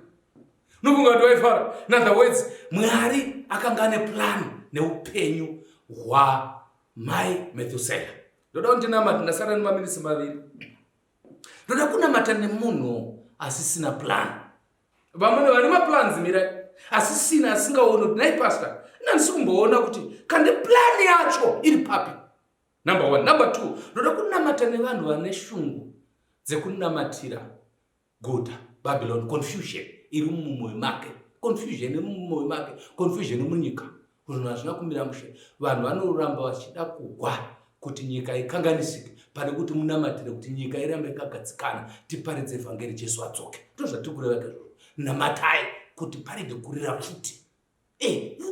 Unofunga kuti vaifara? In other words, Mwari akanga ane plan neupenyu hwaMai Methusela. Ndoda kuti ndinamata ndasara nemaminisi maviri. Ndoda kunamata nemunhu asisina plan. Vamwe vane maplans mirai asisina asingaona kuti nai pastor ndandisi kumboona kuti kandi plan yacho iri papi. Number 1. Number 2, ndoda kunamata nevanhu vane shungu dzekunamatira guta Babylon. Confusion iri mumwoyo make, confusion iri mumwoyo make, confusion munyika. Zvinhu hazvina kumira mushe. Vanhu vanoramba vachida kugwa kuti nyika ikanganisike pane kuti munamatire kuti nyika irambe yakagadzikana, tiparidze evhangeri Jesu adzoke. Ndozvatiri kureva izvozvo. Namatai kuti parege kurira futi.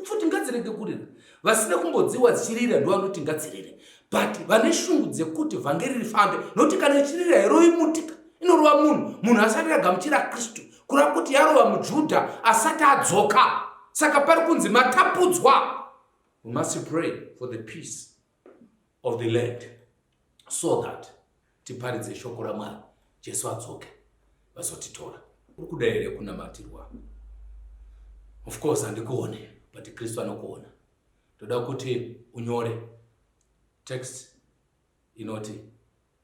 Futi ngadzirege kurira. Vasina kumbodziwa dzichirira ndo vanoti ngadzirire. But vane shungu dzekuti vhangeri rifambe, nokuti kana ichirira hero imutika inorova munhu asati agamuchira Kristu, kureva kuti yarova muJudha asati adzoka. Saka pari kunzi matapudzwa. We must pray for the peace of the land so that tiparidze shoko raMwari Jesu adzoke vazotitora. Uri kuda here kunamatirwa? Of course handikuone, but Kristu anokuona. Toda kuti unyore text inoti,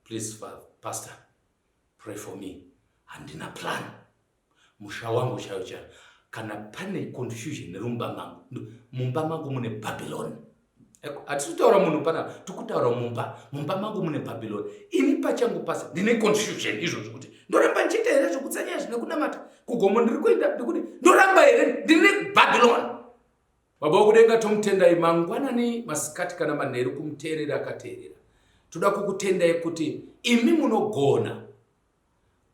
please pastor pray for me, handina plan. Musha wangu chaucha kana pane confusion nerumba mangu. Mumba mangu mune Babylon. Atisutaura munhu pana, tikutaura mumba mangu mune Babylon. Ini pachangu pasa ndine confusion izvo zvokuti ndoramba nchiita here zvokutsanya zvinokunamata kugomo ndiri kuenda ndikuti ndoramba here ndine Babylon. Baba wokudenga tomutendai mangwanani, masikati kana manheru kumuteerera akateerera. Toda kukutendai kuti imi munogona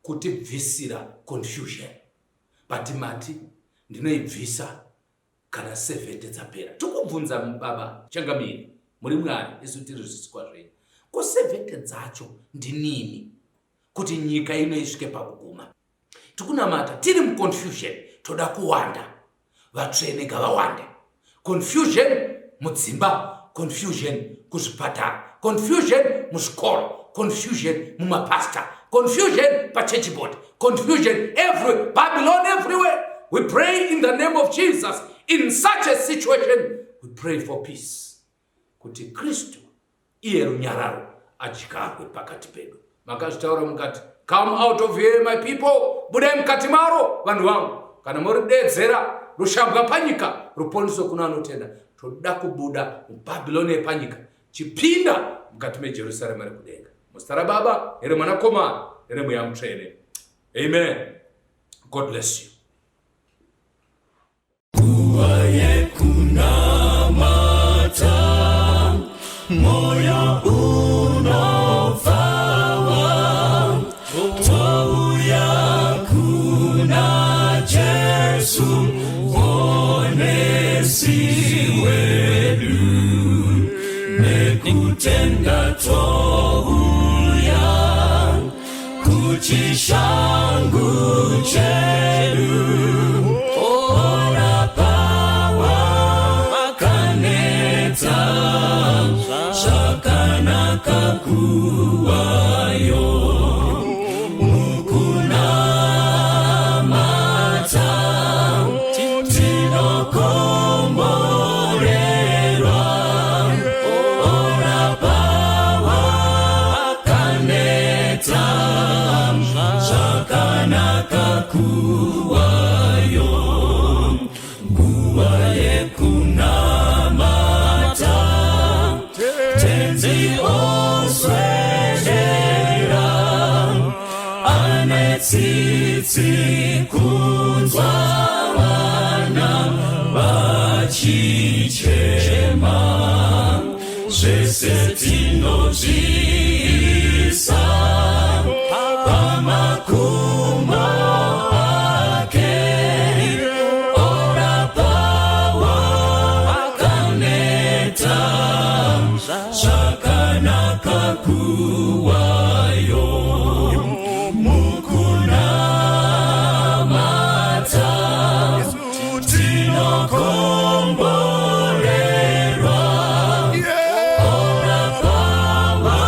kutibvisira confusion, but mati ndinoibvisa kana 7 dzapera. Tikubvunza Baba changamiri, muri Mwari, isu tiri zvisikwa zvenyu. Ko 7 dzacho ndinini kuti nyika ino isvike pakuguma? Tikunamata tiri muconfusion, toda kuwanda, vatsvene ngavawande. Confusion mudzimba, confusion kuzvipatara, confusion muzvikoro, confusion mumapasta, confusion pachechi board, confusion everywhere, Babylon everywhere. We pray in the name of Jesus. In such a situation, we pray for peace. Kuti Kristu iye runyararo adyarwe pakati pedu. Makazvitaura mukati, come out of here my people, budai mukati maro vanhu vangu. Kana muri kudedzera rushambwa panyika, ruponiso kuna anotenda. Toda kubuda muBhabhiloni yepanyika, chipinda mukati meJerusarema rekudenga. Muzita raBaba, nereMwanakomana, neremweya mutsvene. Amen. God bless you. Moyo unofawa touya kuna Jesu onesi wedu nekutenda touya kuchishangu chedu ora pawa makaneta shakanaka kuwayo mukunamata tinokomborerwa ora pawa kaneta shakanaka kuwayo nguva yekunamata tenzi oswedera anetsitsi kunzwa vana vachichema zvese tinozviisa pamakumbo ake ora pawa kaneta shakanaka kuwayo mukunamata tinokomborerwa ora pawa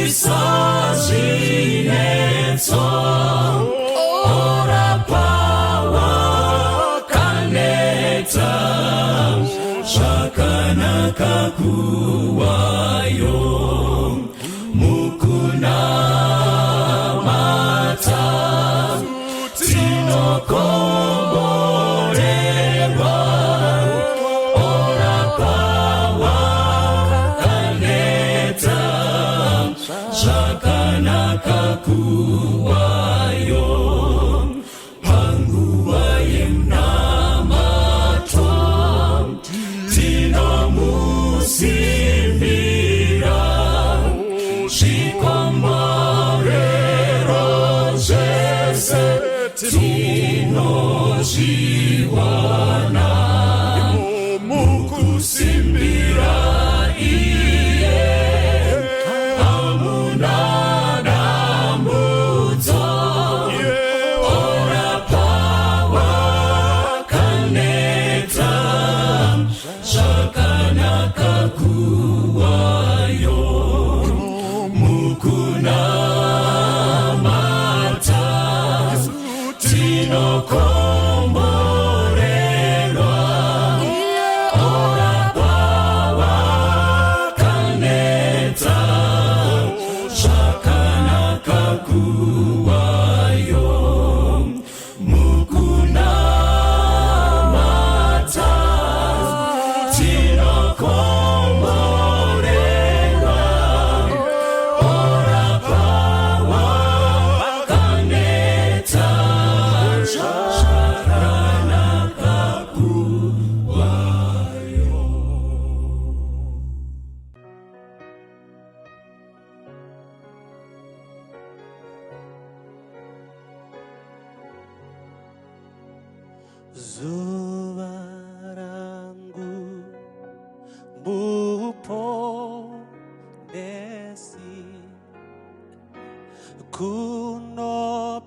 Visazinetso ora pawa kaneta shakanaka kuwayo mukuna mata tinokomborerwa ora pawa kaneta shakanaka kuwayo panguva yemnamatwa tinomusimbira zvikomborero zvese tinozviwana mukusimbira iye hamuna dambudzo ora pawa kaneta zvakanaka kuwayo mukunamata tinokomborerwa ora pawa kaneta zvakanaka kuwayo mukunamata tinokomborerwa ora pawa kaneta zvakanaka kuwayo. Zuva rangu muponesi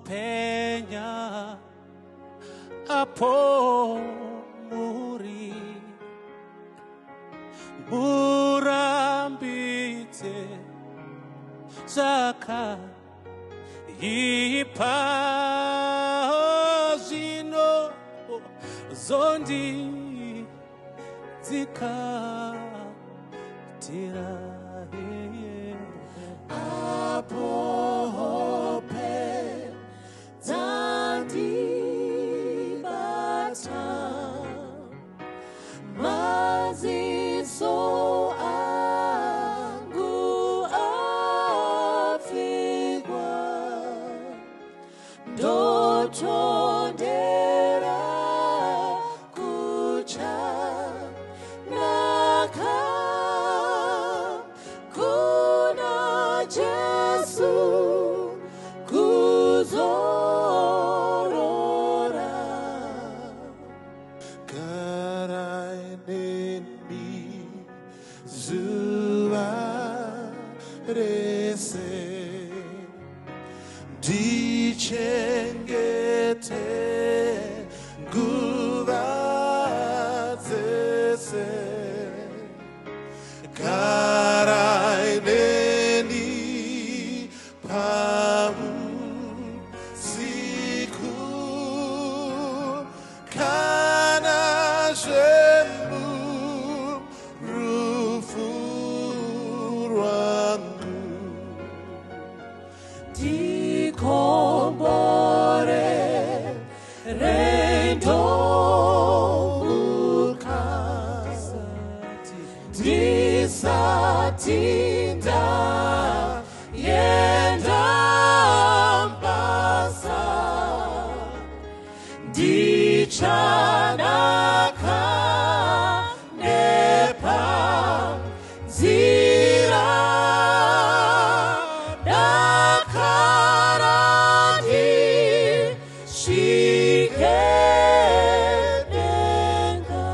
kunopenya apo muri murambidze zvakaipa zvino zondidzikatira apo hope dzandibata maziso angu apfigwa ndotondera kuchanaka kuna Jesu kuzorora karaineni zuva rese ndichengete nguva dzese karaineni pamusiku kana zvemurufu rwangu ndikombore rendombuka ndisati ndaenda mbasa ndichanaka nepanzira dakara ndisvike denga.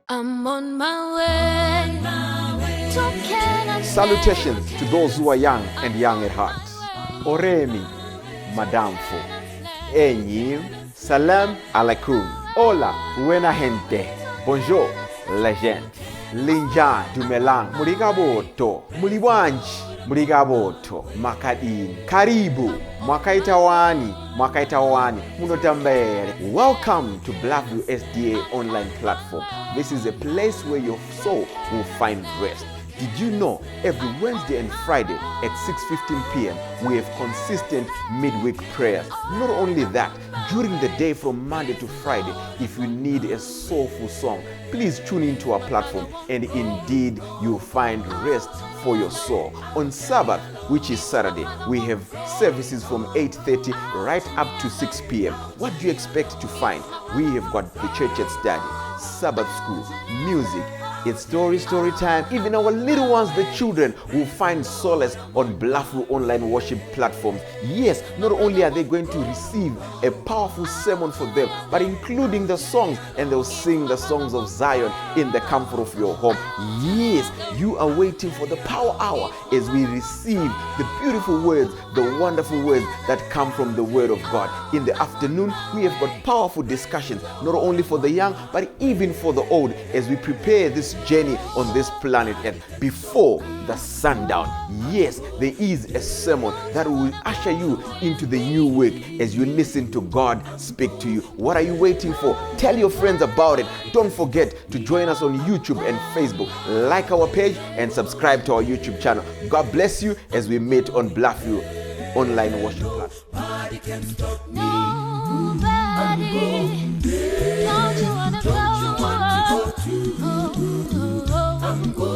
I'm on my way to Canaan. Salutations to those who are young and young at heart. Oremi, Madamfo. Enyi, Salam alaikum. Hola, buena gente. Bonjour, la gente. Linja Dumelang, Murigaboto, Mulibwanji, Murigaboto, Makadini, Karibu, Mwakaitawani, Munotambere. Welcome to Blackview SDA online platform. This is a place where your soul will find rest. Did you know every Wednesday and Friday at 6:15 p.m. we have consistent midweek prayers? Not only that, during the day from Monday to Friday, if you need a soulful song, please tune into our platform and indeed you'll find rest for your soul. On Sabbath, which is Saturday, we have services from 8:30 right up to 6 p.m. What do you expect to find? We have got the church at study, Sabbath school, music, it's story time. Even our little ones, the children, will find solace on Blackview online worship platforms. Yes, not only are they going to receive a powerful sermon for them, but including the songs, and they'll sing the songs of Zion in the comfort of your home. Yes, you are waiting for the power hour as we receive the beautiful words, the wonderful words that come from the Word of God. In the afternoon, we have got powerful discussions, not only for the young, but even for the old, as we prepare this journey on this planet Earth before the sundown. Yes, there is a sermon that will usher you into the new week as you listen to God speak to you. What are you waiting for? Tell your friends about it. Don't forget to join us on YouTube and Facebook. Like our page and subscribe to our YouTube channel. God bless you as we meet on Blackview online worship platform. Nobody, don't you wanna go? I'm going